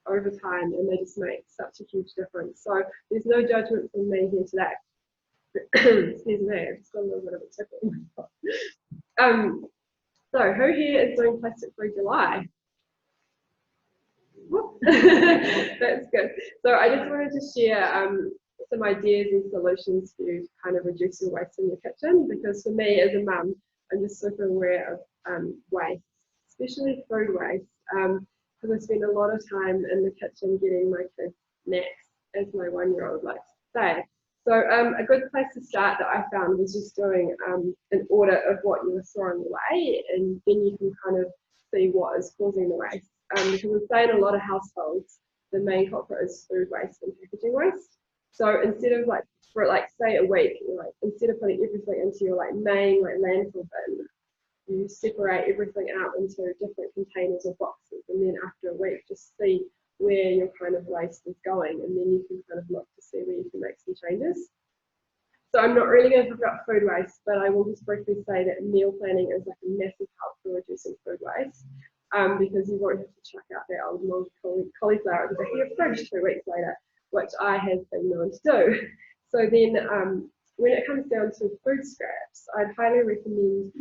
over time, and they just make such a huge difference. So there's no judgment from me here today. Excuse me, I've just got a little bit of a tickle in my throat. So who here is doing Plastic Free July? That's good. So I just wanted to share some ideas and solutions for you to kind of reduce your waste in your kitchen, because for me as a mum, I'm just super aware of waste, especially food waste, because I spend a lot of time in the kitchen getting my kids snacks, as my 1-year-old likes to say. So a good place to start that I found was just doing an audit of what you were throwing away, and then you can kind of see what is causing the waste. Because we say in a lot of households, the main culprit is food waste and packaging waste. So instead of like, for like say a week, like instead of putting everything into your like main like landfill bin, you separate everything out into different containers or boxes, and then after a week, just see where your kind of waste is going, and then you can kind of look to see where you can make some changes. So I'm not really going to talk about food waste, but I will just briefly say that meal planning is like a massive help for reducing food waste, because you won't have to chuck out that old cauliflower at the back of your fridge 2 weeks later, which I have been known to do. So then when it comes down to food scraps, I'd highly recommend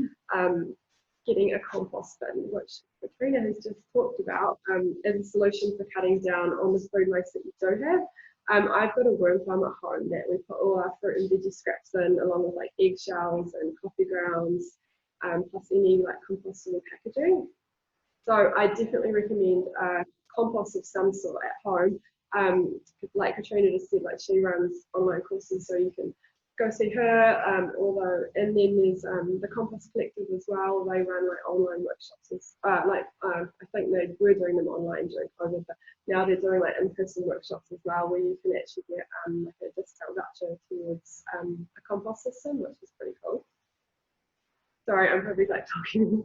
getting a compost bin, which Katrina has just talked about as a solution for cutting down on the food waste that you do have. I've got a worm farm at home that we put all our fruit and veggie scraps in, along with like eggshells and coffee grounds, plus any like compostable packaging. So I definitely recommend compost of some sort at home. Like Katrina just said, like she runs online courses, so you can go see her. And then there's the Compost Collective as well. They run like online workshops. I think they were doing them online during COVID, but now they're doing like in-person workshops as well, where you can actually get like a discount voucher towards a compost system, which is pretty cool. Sorry, I'm probably like talking.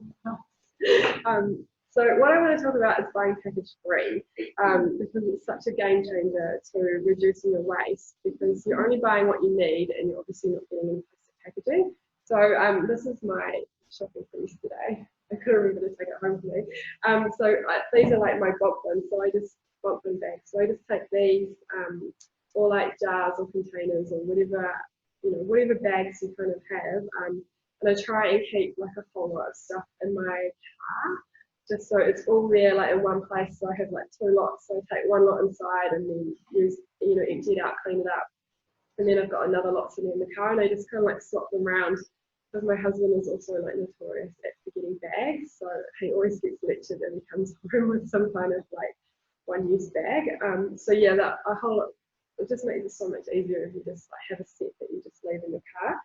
So what I want to talk about is buying package free, because it's such a game changer to reducing your waste, because you're only buying what you need and you're obviously not getting any plastic packaging. So this is my shopping for yesterday. I couldn't remember to take it home with me. So these are like my bulk bins. So I just bulk bin bags. So I just take these, or like jars or containers or whatever, whatever bags you kind of have. And I try and keep like a whole lot of stuff in my car, just so it's all there like in one place. So I have like 2 lots. So I take one lot inside and then use, empty it out, clean it up. And then I've got another lot sitting in the car, and I just kind of like swap them around, because my husband is also like notorious at forgetting bags. So he always gets lectured and he comes home with some kind of like one-use bag. So yeah, it just makes it so much easier if you just like have a set that you just leave in the car.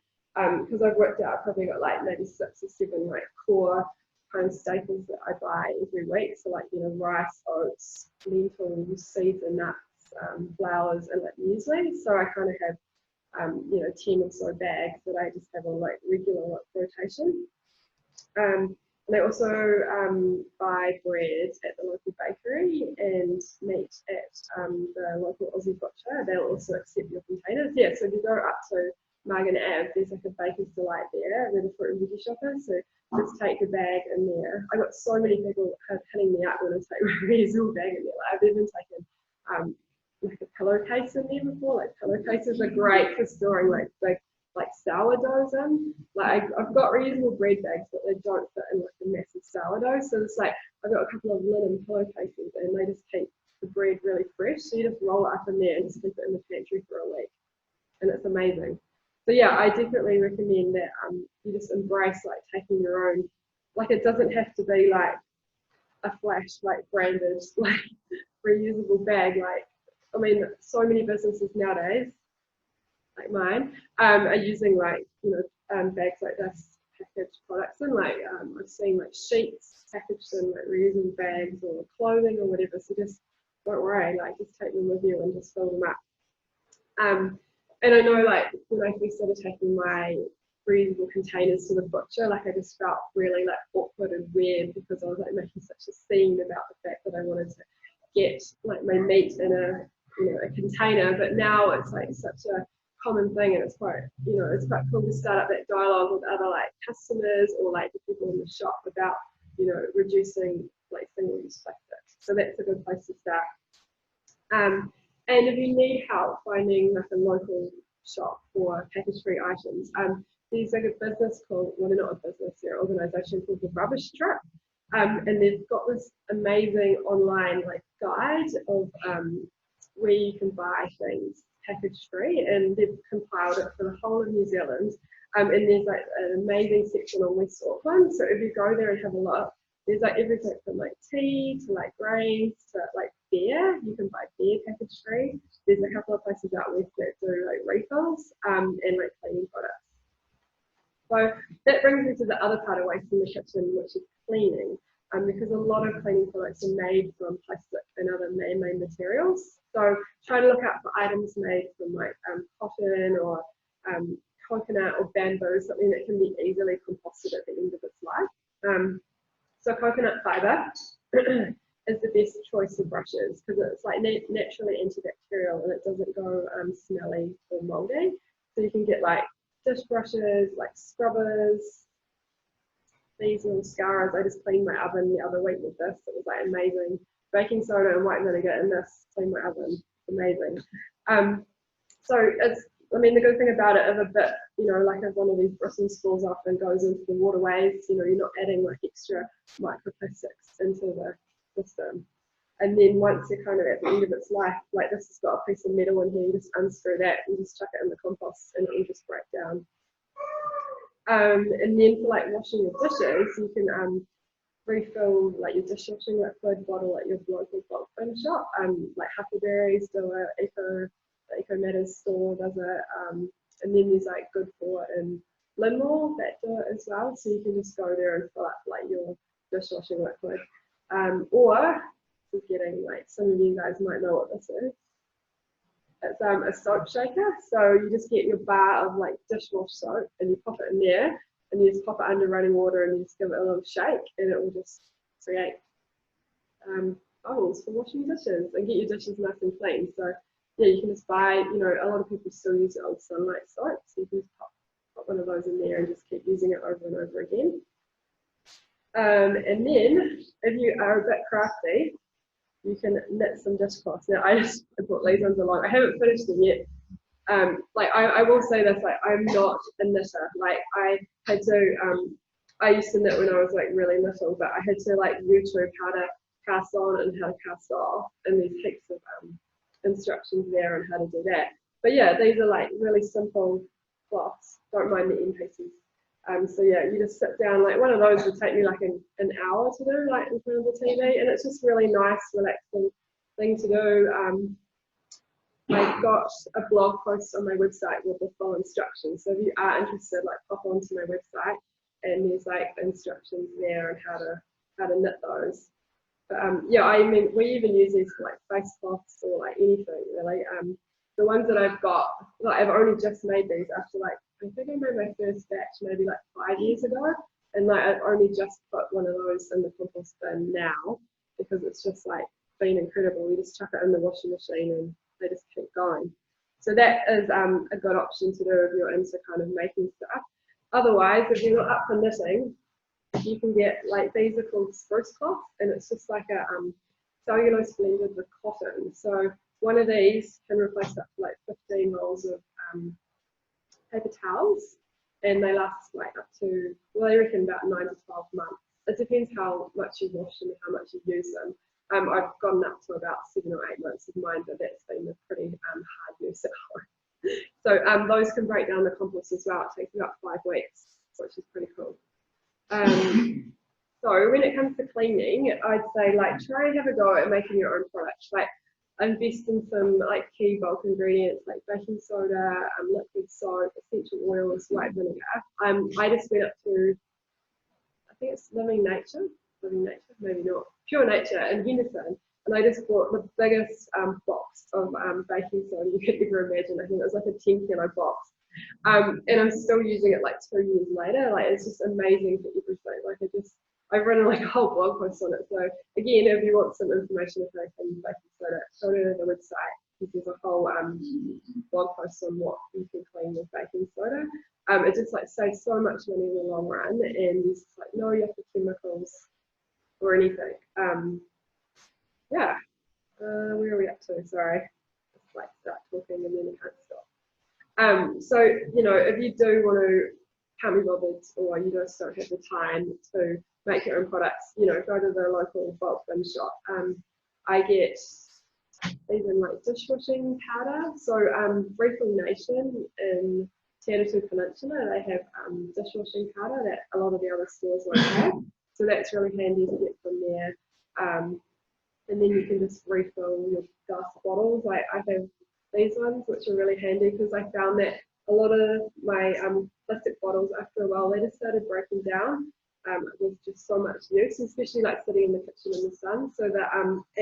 Because I've worked out, I've probably got like maybe 6 or 7 like core kind of staples that I buy every week. So like, rice, oats, lentils, seeds and nuts, flowers, and like muesli. So I kind of have 10 or so bags that I just have on like regular rotation. And I also buy bread at the local bakery and meat at the local Aussie butcher. They'll also accept your containers. Yeah, so if you go up to Margan Ave, there's like a Baker's Delight there where the fruit and veggie shop is. So just take your bag in there. I got so many people hitting me up when I take my reusable bag in there. Like, I've even taken like a pillowcase in there before. Like pillowcases are great for storing like big like sourdoughs in. Like I've got reusable bread bags, but they don't fit in like a massive sourdough. So it's like I've got a couple of linen pillowcases, and they just keep the bread really fresh. So you just roll it up in there and just keep it in the pantry for a week, and it's amazing. So yeah, I definitely recommend that you just embrace like taking your own. Like it doesn't have to be like a flash like branded like reusable bag. Like I mean, so many businesses nowadays, like mine, are using like bags like this packaged products, and like I've seen like sheets packaged in like reusable bags or clothing or whatever. So just don't worry, like just take them with you and just fill them up. And I know like when I first started taking my reusable containers to the butcher, like I just felt really like awkward and weird because I was like making such a scene about the fact that I wanted to get like my meat in a container. But now it's like such a common thing, and it's quite cool to start up that dialogue with other like customers or like the people in the shop about reducing like single-use plastic. So that's a good place to start. And if you need help finding like a local shop for package-free items, there's like a business called, well, they're not a business, they're an organisation called the Rubbish Trip, and they've got this amazing online like guide of where you can buy things package-free, and they've compiled it for the whole of New Zealand. And there's like an amazing section on West Auckland. So if you go there and have a look, there's like everything from like tea to like grains to like beer. You can buy beer package free. There's a couple of places out west that do like refills and like cleaning products. So that brings me to the other part of waste in the kitchen, which is cleaning. Because a lot of cleaning products are made from plastic and other man-made materials. So try to look out for items made from like cotton or coconut or bamboo, something that can be easily composted at the end of its life. So coconut fibre is the best choice of brushes because it's like naturally antibacterial and it doesn't go smelly or mouldy. So you can get like dish brushes, like scrubbers, these little scarves. I just cleaned my oven the other week with this. It was like amazing. Baking soda and white vinegar in this, cleaned my oven. Amazing. So it's, I mean, the good thing about it is a bit, like if one of these bristle spills off and goes into the waterways, you're not adding like extra microplastics into the system. And then once you're kind of at the end of its life, like this has got a piece of metal in here, you just unscrew that and just chuck it in the compost and it will just break down. And then for like washing your dishes, you can refill like your dishwashing liquid bottle at your local bulk bin shop. Like Huckleberries do it, Eco Matters store does it, and then there's like Good For It and Linmore that do it as well. So you can just go there and fill up like your dishwashing liquid. Or forgetting, like some of you guys might know what this is. It's a soap shaker. So you just get your bar of like dishwash soap and you pop it in there and you just pop it under running water and you just give it a little shake and it will just create bubbles for washing your dishes and get your dishes nice and clean. So yeah, you can just buy, a lot of people still use old Sunlight soap, so you can just pop one of those in there and just keep using it over and over again. And then, if you are a bit crafty, you can knit some dishcloths. Now, I brought these ones along. I haven't finished them yet. Like I will say this, like I'm not a knitter. Like I had to, I used to knit when I was like really little, but I had to like YouTube how to cast on and how to cast off, and there's heaps of instructions there on how to do that. But yeah, these are like really simple cloths. Don't mind the end pieces. So yeah, you just sit down, like one of those would take me like an hour to do, like in front of the TV, and it's just really nice, relaxing thing to do. I've got a blog post on my website with the full instructions. So if you are interested, like pop onto my website, and there's like instructions there on how to knit those. But yeah, I mean, we even use these for like face cloths or like anything really. The ones that I've got, like I've only just made these after like, I think I made my first batch maybe like 5 years ago, and like I've only just put one of those in the compost bin now because it's just like been incredible. We just chuck it in the washing machine and they just keep going. So that is a good option to do if you're into kind of making stuff. Otherwise, if you're not up for knitting, you can get, like, these are called spruce cloth, and it's just like a cellulose blended with cotton. So one of these can replace up to like 15 rolls of paper towels, and they last like up to, well, they reckon about 9 to 12 months. It depends how much you wash them and how much you use them. I've gone up to about 7 or 8 months of mine, but that's been a pretty hard use at home. So those can break down the compost as well. It takes about 5 weeks, which is pretty cool. So when it comes to cleaning, I'd say, like, try and have a go at making your own products. Like, invest in some like key bulk ingredients like baking soda, liquid soap, essential oils, white vinegar. I just went up to, I think it's Living Nature, maybe not, Pure Nature in Henderson, and I just bought the biggest box of baking soda you could ever imagine. I think it was like a 10-kilo box. And I'm still using it like 2 years later. Like, it's just amazing for everything. Like, I've written like a whole blog post on it. So again, if you want some information about baking soda, go to the website. There's a whole blog post on what you can clean with baking soda. It just like saves so much money in the long run, and there's like no yucky chemicals or anything. Yeah. Where are we up to? Sorry. Just like start talking and then you can't stop. So, you know, if you do want to, can't be bothered, or you just don't have the time to make your own products, you know, go to the local bulk bin shop. I get even like dishwashing powder. So Refill Nation in Te Atatū Peninsula, they have dishwashing powder that a lot of the other stores won't have. So that's really handy to get from there. And then you can just refill your glass bottles. I have these ones, which are really handy because I found that a lot of my plastic bottles, after a while, they just started breaking down with just so much use, especially like sitting in the kitchen in the sun. So the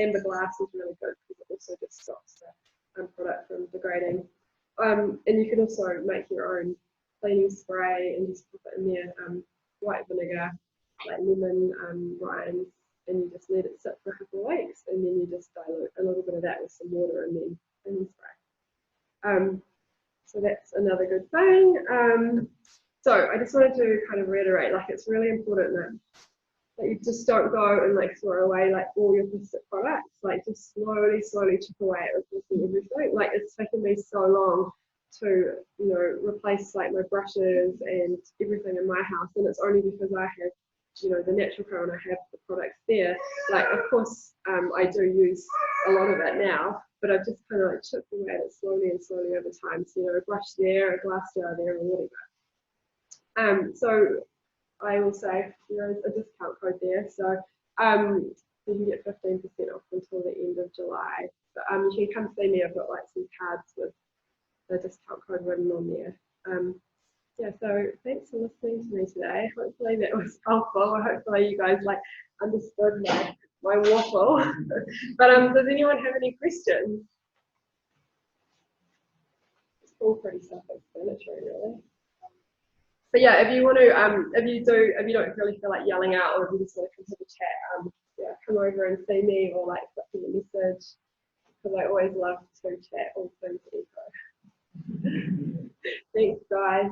amber glass is really good because it also just stops the product from degrading. And you can also make your own cleaning spray and just put it in there, white vinegar, like lemon rinds, and you just let it sit for a couple of weeks, and then you just dilute a little bit of that with some water and then cleaning spray. So that's another good thing. So I just wanted to kind of reiterate, like, it's really important that you just don't go and like throw away like all your plastic products. Like, just slowly chip away at replacing everything. Like, it's taken me so long to, you know, replace like my brushes and everything in my house, and it's only because I have, you know, the natural co and I have the products there. Like, of course, I do use a lot of it now, but I've just kind of like chipped away at it slowly over time. So, you know, a brush there, a glass jar there, or whatever. So I will say there is a discount code there. So you can get 15% off until the end of July. But you can come see me. I've got like some cards with the discount code written on there. Yeah, so thanks for listening to me today. Hopefully that was helpful. Hopefully you guys like understood my waffle. But does anyone have any questions? It's all pretty self-explanatory, really. But yeah, if you want to, if you don't really feel like yelling out, or if you just want to come have a chat, yeah, come over and see me, or like flip me a message, because I always love to chat all things eco. Thanks, guys.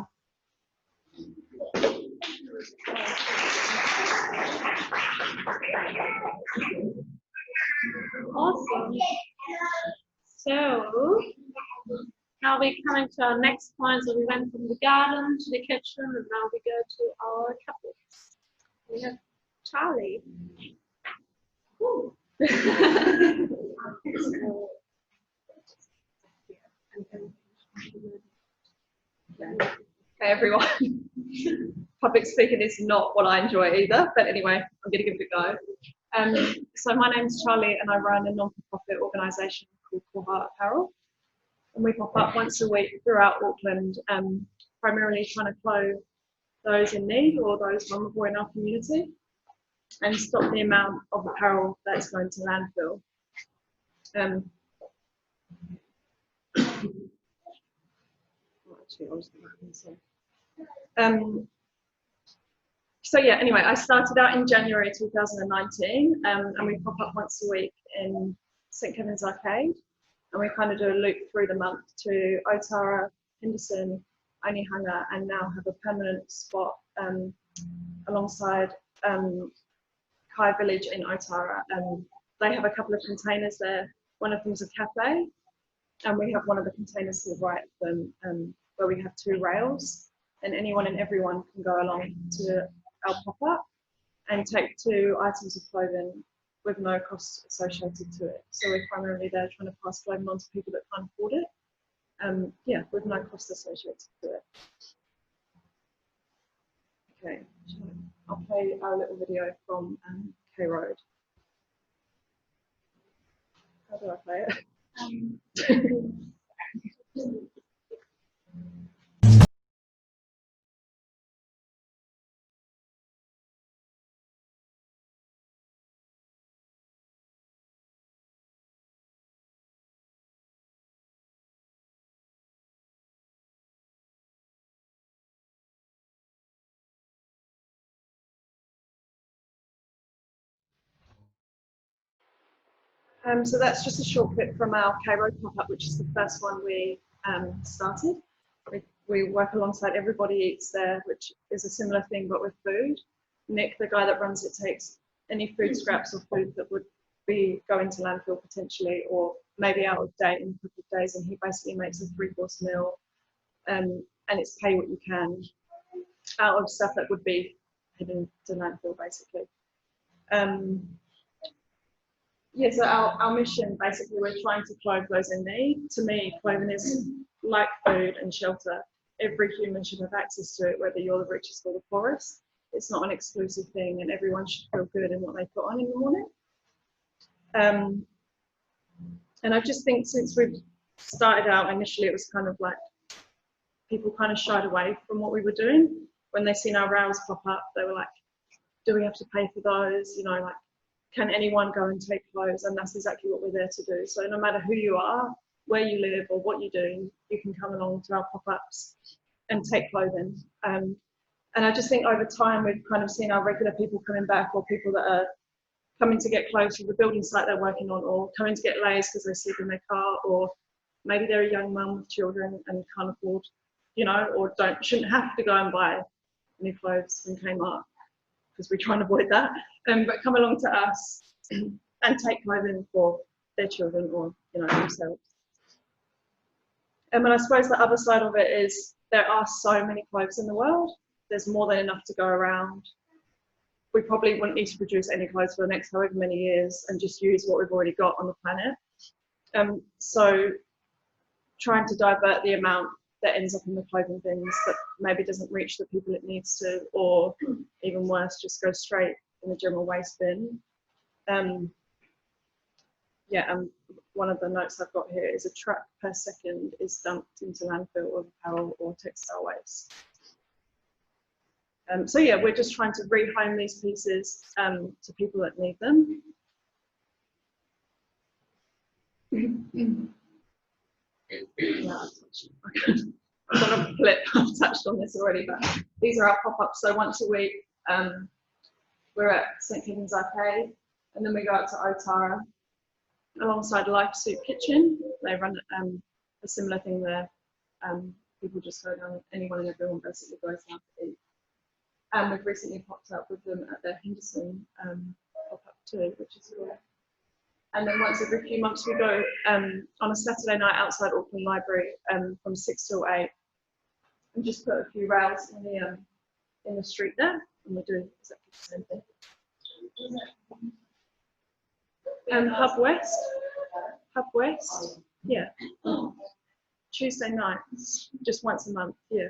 Awesome. So now we're coming to our next point. So we went from the garden to the kitchen, and now we go to our couples. We have Charlie. Hey everyone. Public speaking is not what I enjoy either, but anyway, I'm going to give it a go. So my name's Charlie, and I run a non-profit organisation called Koha Apparel, and we pop up once a week throughout Auckland, primarily trying to clothe those in need or those vulnerable in our community, and stop the amount of apparel that's going to landfill. So yeah, anyway, I started out in January 2019, and we pop up once a week in St Kevin's Arcade. And we kind of do a loop through the month to Otara, Henderson, Onehunga, and now have a permanent spot alongside Kai Village in Otara. They have a couple of containers there. One of them is a cafe, and we have one of the containers to the right of them where we have 2 rails, and anyone and everyone can go along to our pop-up and take 2 items of clothing with no cost associated to it. So we're primarily there trying to pass clothing on to people that can't afford it, yeah, with no cost associated to it. Okay, I'll play our little video from K Road. How do I play it? So that's just a short clip from our K Road pop-up, which is the first one we started. We work alongside Everybody Eats there, which is a similar thing but with food. Nick, the guy that runs it, takes any food scraps or food that would be going to landfill potentially, or maybe out of date in a couple of days, and he basically makes a 3-course meal, and it's pay what you can out of stuff that would be heading to landfill basically. Yeah, so our mission, basically, we're trying to clothe those in need. To me, clothing is like food and shelter. Every human should have access to it, whether you're the richest or the poorest. It's not an exclusive thing, and everyone should feel good in what they put on in the morning. And I just think since we've started out, initially it was kind of like people kind of shied away from what we were doing. When they seen our rails pop up, they were like, do we have to pay for those? You know, like, can anyone go and take clothes? And that's exactly what we're there to do. So no matter who you are, where you live or what you do, you can come along to our pop-ups and take clothing. And I just think over time, we've kind of seen our regular people coming back, or people that are coming to get clothes from the building site they're working on, or coming to get layers because they sleep in their car, or maybe they're a young mum with children and can't afford, you know, or shouldn't have to go and buy new clothes from Kmart, because we try and avoid that, but come along to us and take clothing for their children or, you know, themselves. And I suppose the other side of it is there are so many clothes in the world. There's more than enough to go around. We probably wouldn't need to produce any clothes for the next however many years and just use what we've already got on the planet. So trying to divert the amount that ends up in the clothing bins that maybe doesn't reach the people it needs to, or even worse, just go straight in the general waste bin. One of the notes I've got here is a truck per second is dumped into landfill of apparel or textile waste. So yeah, we're just trying to rehome these pieces to people that need them. I'm gonna flip. I've touched on this already, but these are our pop-ups. So once a week, we're at St Kitts Arcade, and then we go out to Otara alongside Life Soup Kitchen. They run a similar thing there. People just go down, anyone and everyone basically goes down to eat. And we've recently popped up with them at their Henderson pop-up too, which is cool. And then once every few months we go on a Saturday night outside Auckland Library from 6 till 8, and just put a few rails in the street there, and we do exactly the same thing. Hub West, yeah. Tuesday nights, just once a month, yeah.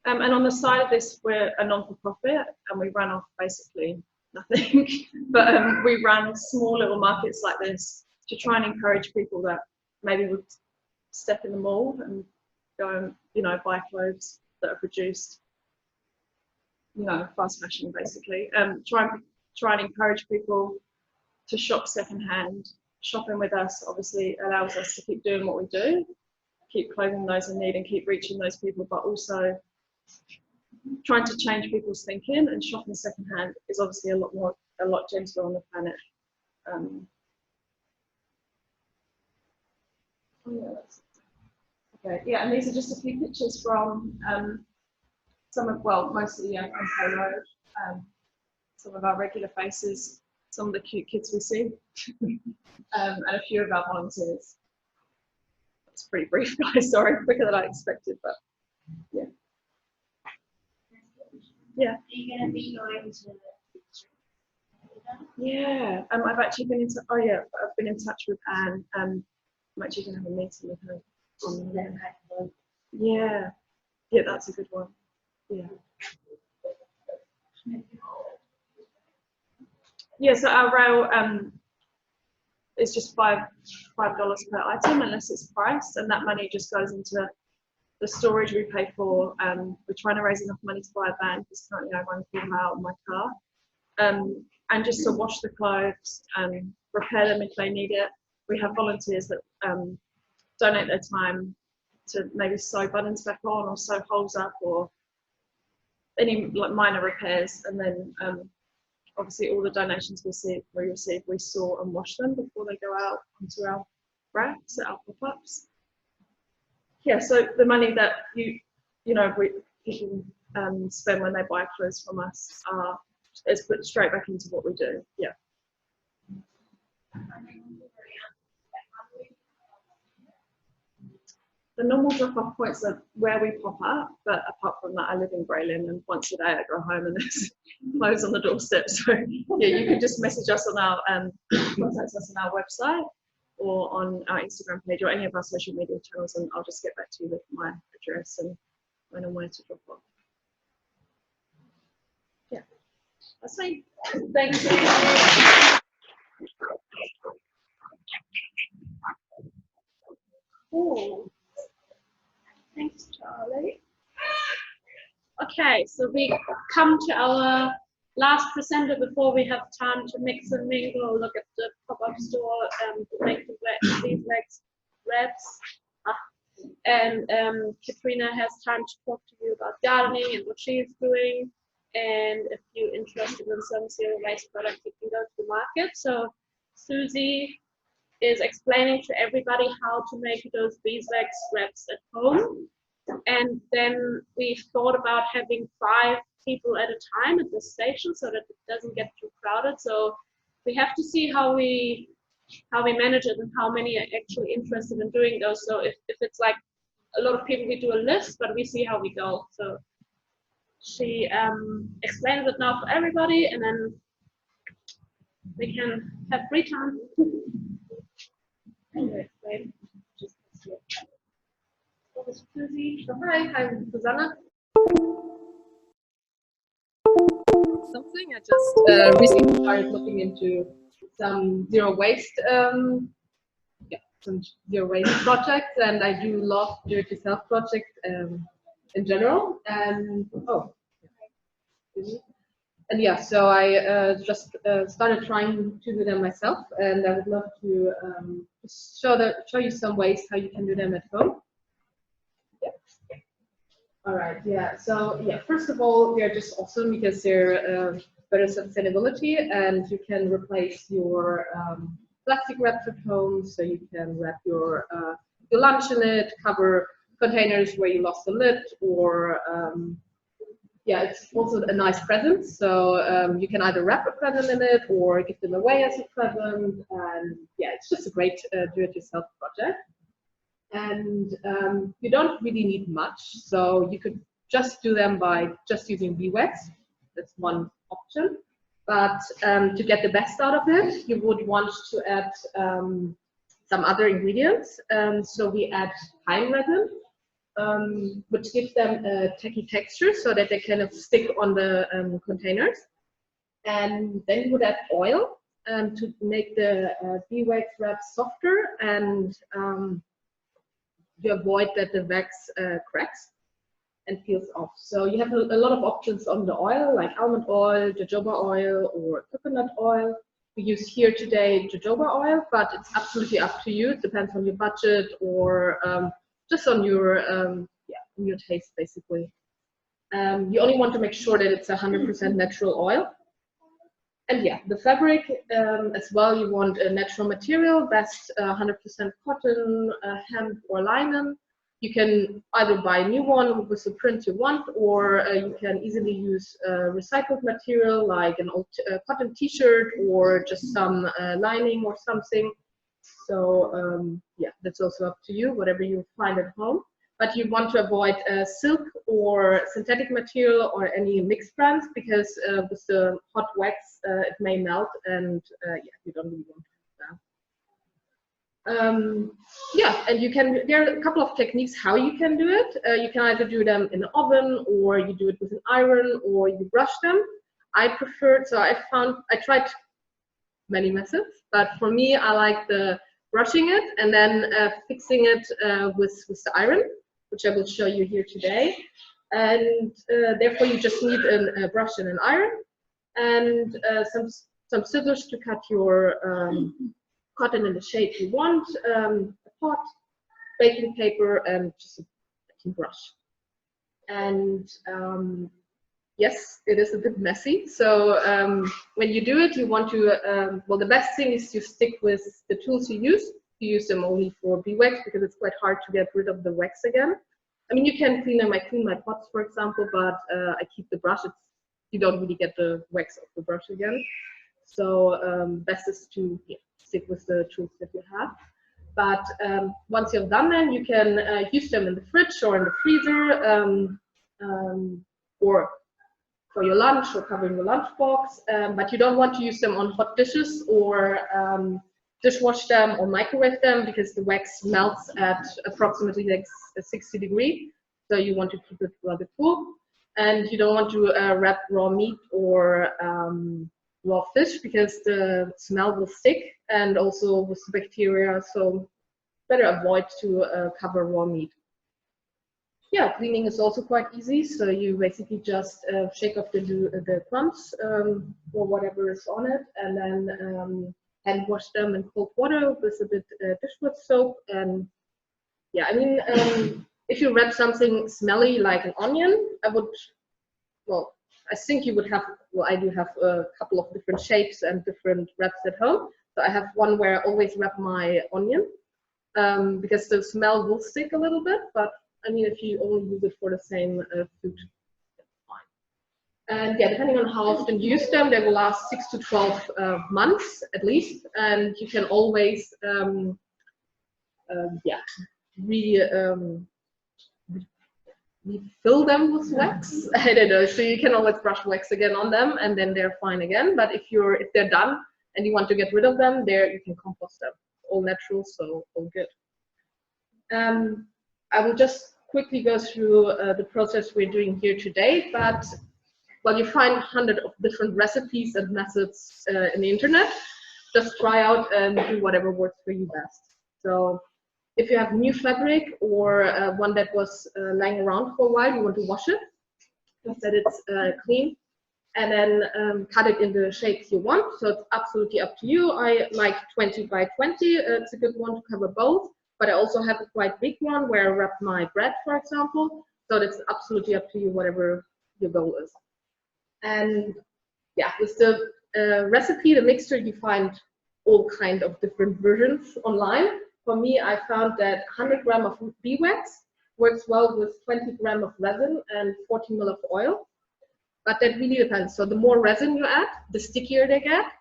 And on the side of this, we're a non-for-profit, and we run off basically nothing. But we run small little markets like this to try and encourage people that maybe would step in the mall and go and, you know, buy clothes that are produced, you know, fast fashion basically. Try and encourage people to shop secondhand. Shopping with us obviously allows us to keep doing what we do, keep clothing those in need and keep reaching those people, but also trying to change people's thinking. And shopping secondhand is obviously a lot more a lot gentler on the planet. Okay, yeah, and these are just a few pictures from some of, well, mostly on Polo, some of our regular faces, some of the cute kids we see, and a few of our volunteers. It's pretty brief, guys, sorry, quicker than I expected, but yeah. Yeah. Are you going to be going to? Yeah, I've actually been in touch. Oh yeah, I've been in touch with Anne. I'm actually going to have a meeting with her. Yeah, yeah, that's a good one. Yeah. Yeah, so our rail is just $5 per item unless it's priced, and that money just goes into the storage we pay for. We're trying to raise enough money to buy a van because currently I run 4 miles on my car. And just to wash the clothes and repair them if they need it. We have volunteers that donate their time to maybe sew buttons back on or sew holes up or any like minor repairs. And then obviously all the donations we receive, we store and wash them before they go out onto our racks, our pop-ups. Yeah, so the money that people spend when they buy clothes from us is put straight back into what we do. Yeah. The normal drop-off points are where we pop up, but apart from that, I live in Grayling, and once a day I go home and there's clothes on the doorstep. So yeah, you can just message us on our contact us on our website or on our Instagram page or any of our social media channels, and I'll just get back to you with my address and when and where to drop off. Yeah, that's me. Thank you. Oh. Thanks, Charlie. Okay, so we come to our last presenter before we have time to mix and mingle, look at the pop-up store, make these legs wraps. And Katrina has time to talk to you about gardening and what she's doing. And if you're interested in some zero waste products, you can go to the market. So Susie is explaining to everybody how to make those beeswax wraps at home. And then we've thought about having 5 people at a time at the station so that it doesn't get too crowded. So we have to see how we manage it and how many are actually interested in doing those. So if it's like a lot of people, we do a list, but we see how we go. So she explains it now for everybody, and then we can have free time. Anyway, Hi, I'm Susanna. Something I just recently started looking into some zero waste, some zero waste projects, and I do love do-it-yourself projects in general. And yeah, so I just started trying to do them myself, and I would love to just show you some ways how you can do them at home. All right, yeah, so yeah, first of all, they're just awesome because they're better sustainability, and you can replace your plastic wraps at home, so you can wrap your lunch in it, cover containers where you lost the lid, or yeah, it's also a nice present, so you can either wrap a present in it or give them away as a present, and yeah, it's just a great do-it-yourself project. And you don't really need much, so you could just do them by just using beeswax. That's one option. But to get the best out of it, you would want to add some other ingredients. So we add pine resin, which gives them a tacky texture so that they kind of stick on the containers. And then you would add oil to make the beeswax wrap softer and to avoid that the wax cracks and peels off. So you have a lot of options on the oil, like almond oil, jojoba oil, or coconut oil. We use here today jojoba oil, but it's absolutely up to you. It depends on your budget or just on your your taste, basically. You only want to make sure that it's 100% natural oil. And yeah, the fabric as well, you want a natural material, best 100% cotton, hemp or linen. You can either buy a new one with the print you want, or you can easily use recycled material like an old cotton t-shirt or just some lining or something. So yeah, that's also up to you, whatever you find at home. But you want to avoid silk or synthetic material or any mixed brands, because with the hot wax it may melt, and yeah, you don't really want that. Yeah, and you can, there are a couple of techniques how you can do it. You can either do them in the oven, or you do it with an iron, or you brush them. I preferred, so I tried many methods, but for me I like the brushing it and then fixing it with the iron, which I will show you here today. And therefore you just need a brush and an iron, and some scissors to cut your cotton in the shape you want, a pot, baking paper, and just a baking brush. And yes, it is a bit messy. So when you do it, you want to, well, the best thing is to stick with the tools you use. You use them only for beeswax, because it's quite hard to get rid of the wax again. I mean, you can clean them. I clean my pots, for example, but I keep the brush. You don't really get the wax off the brush again. So best is to stick with the tools that you have. But once you've done them, you can use them in the fridge or in the freezer, or for your lunch or covering your lunchbox. But you don't want to use them on hot dishes or dishwash them or microwave them, because the wax melts at approximately like 60 degrees. So you want to keep it rather cool. And you don't want to wrap raw meat or raw fish, because the smell will stick, and also with the bacteria. So better avoid to cover raw meat. Yeah, cleaning is also quite easy. So you basically just shake off the crumbs or whatever is on it, and then hand wash them in cold water with a bit dishwasher soap. And yeah, I mean, if you wrap something smelly like an onion, I would, well, I think you would have, well, I do have a couple of different shapes and different wraps at home. So I have one where I always wrap my onion, because the smell will stick a little bit, but I mean, if you only use it for the same food, that's fine. And yeah, depending on how often you use them, they will last 6 to 12 months at least. And you can always, yeah, refill them with wax. I don't know. So you can always brush wax again on them, and then they're fine again. But if they're done and you want to get rid of them, you can compost them. All natural, so all good. I will just quickly go through the process we're doing here today, but well, you find hundreds of different recipes and methods in the internet. Just try out and do whatever works for you best. So if you have new fabric or one that was lying around for a while, you want to wash it, just that it's clean, and then cut it in the shapes you want. So it's absolutely up to you. I like 20 by 20. It's a good one to cover both. But I also have a quite big one where I wrap my bread, for example. So it's absolutely up to you, whatever your goal is. And yeah, with the recipe, the mixture, you find all kinds of different versions online. For me, I found that 100 grams of beeswax works well with 20 grams of resin and 40 ml of oil. But that really depends. So the more resin you add, the stickier they get.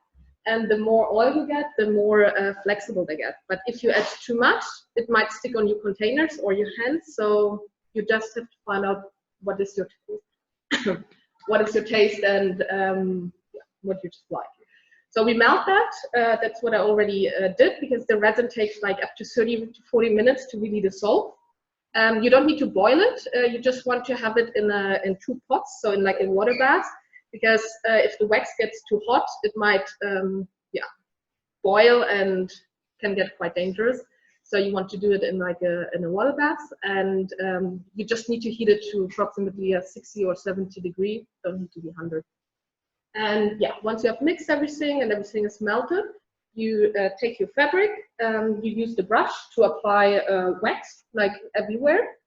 And the more oil you get, the more flexible they get. But if you add too much, it might stick on your containers or your hands. So you just have to find out what is your taste, what is your taste, and what you just like. So we melt that. That's what I already did, because the resin takes like up to 30 to 40 minutes to really dissolve. You don't need to boil it. You just want to have it in 2 pots, so in like a water bath. Because if the wax gets too hot, it might boil and can get quite dangerous. So you want to do it in like in a water bath, and you just need to heat it to approximately 60 or 70 degrees. Don't need to be 100. And yeah, once you have mixed everything and everything is melted, you take your fabric. You use the brush to apply wax like everywhere.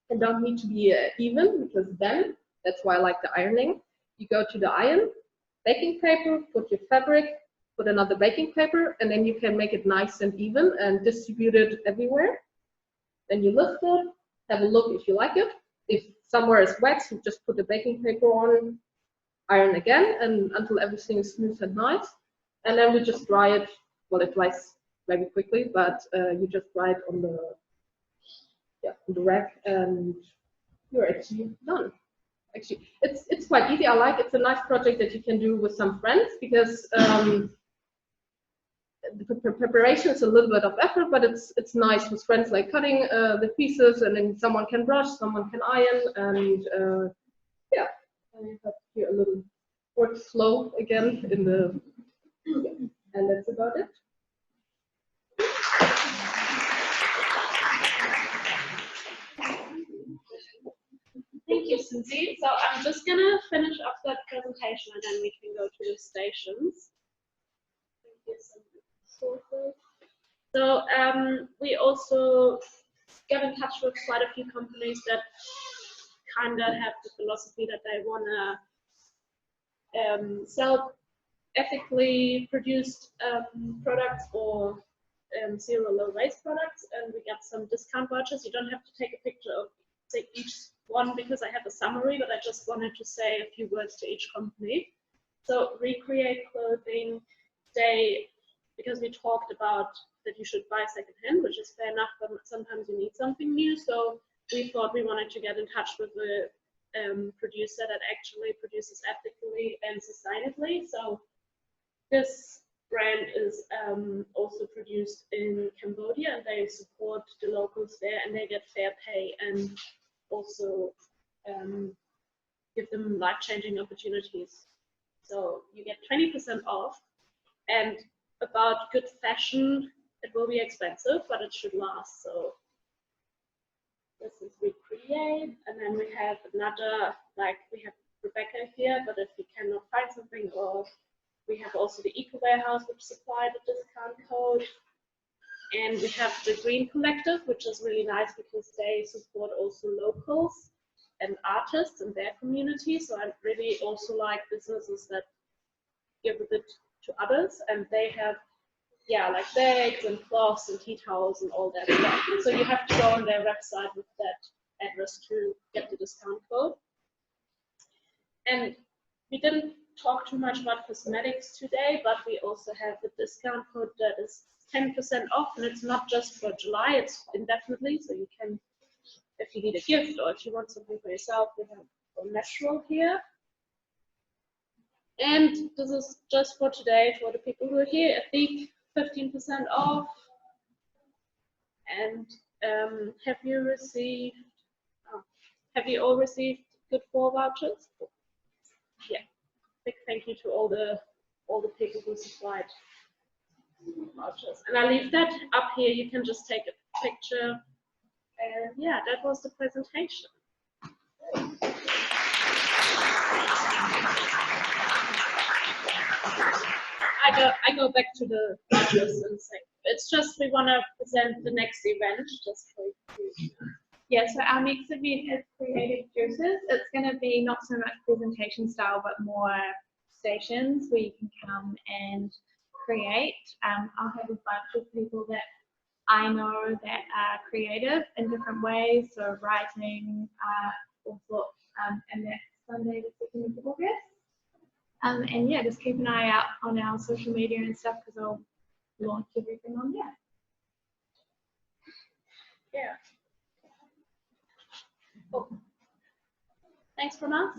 It don't need to be even, because then that's why I like the ironing. You go to the iron, baking paper, put your fabric, put another baking paper, and then you can make it nice and even and distribute it everywhere. Then you lift it, have a look if you like it. If somewhere is wet, you just put the baking paper on, iron again, and until everything is smooth and nice. And then we just dry it. Well, it dries very quickly, but you just dry it on the rack, and you're actually done. Actually, it's quite easy. I like it's a nice project that you can do with some friends because the preparation is a little bit of effort, but it's nice with friends, like cutting the pieces, and then someone can brush, someone can iron, and yeah, and you have here a little workflow again in the, and that's about it. Thank you, Susie. So I'm just gonna finish up that presentation and then we can go to the stations. Thank you so much. So we also get in touch with quite a few companies that kind of have the philosophy that they want to sell ethically produced products or zero low waste products, and we get some discount vouchers. You don't have to take a picture of each one because I have a summary, but I just wanted to say a few words to each company. So Recreate Clothing, because we talked about that you should buy secondhand, which is fair enough, but sometimes you need something new. So we thought we wanted to get in touch with the producer that actually produces ethically and sustainably. So this brand is also produced in Cambodia, and they support the locals there, and they get fair pay and also give them life-changing opportunities. So you get 20% off, and about good fashion, it will be expensive, but it should last. So this is Recreate, and then we have another, like we have Rebecca here, but if you cannot find something, or we have also the Eco Warehouse, which supplied a discount code. And we have the Green Collective, which is really nice because they support also locals and artists in their community. So I really also like businesses that give a bit to others, and they have, yeah, like bags and cloths and tea towels and all that stuff. So you have to go on their website with that address to get the discount code. And we didn't talk too much about cosmetics today, but we also have a discount code that is 10% off, and it's not just for July, it's indefinitely, so you can, if you need a gift or if you want something for yourself, we have natural here. And this is just for today for the people who are here. I think 15% off. And have you all received Good For vouchers? Yeah. Big thank you to all the people who supplied vouchers. And I leave that up here. You can just take a picture. And yeah, that was the presentation. I go back to the vouchers and say it's just we want to present the next event just for you. Yeah, so our next event is Creative Juices. It's going to be not so much presentation style, but more stations where you can come and create. I'll have a bunch of people that I know that are creative in different ways, so writing, all sorts, and that's Sunday the 2nd of August. And yeah, just keep an eye out on our social media and stuff because I'll launch everything on there. Yeah. Oh. Thanks from us.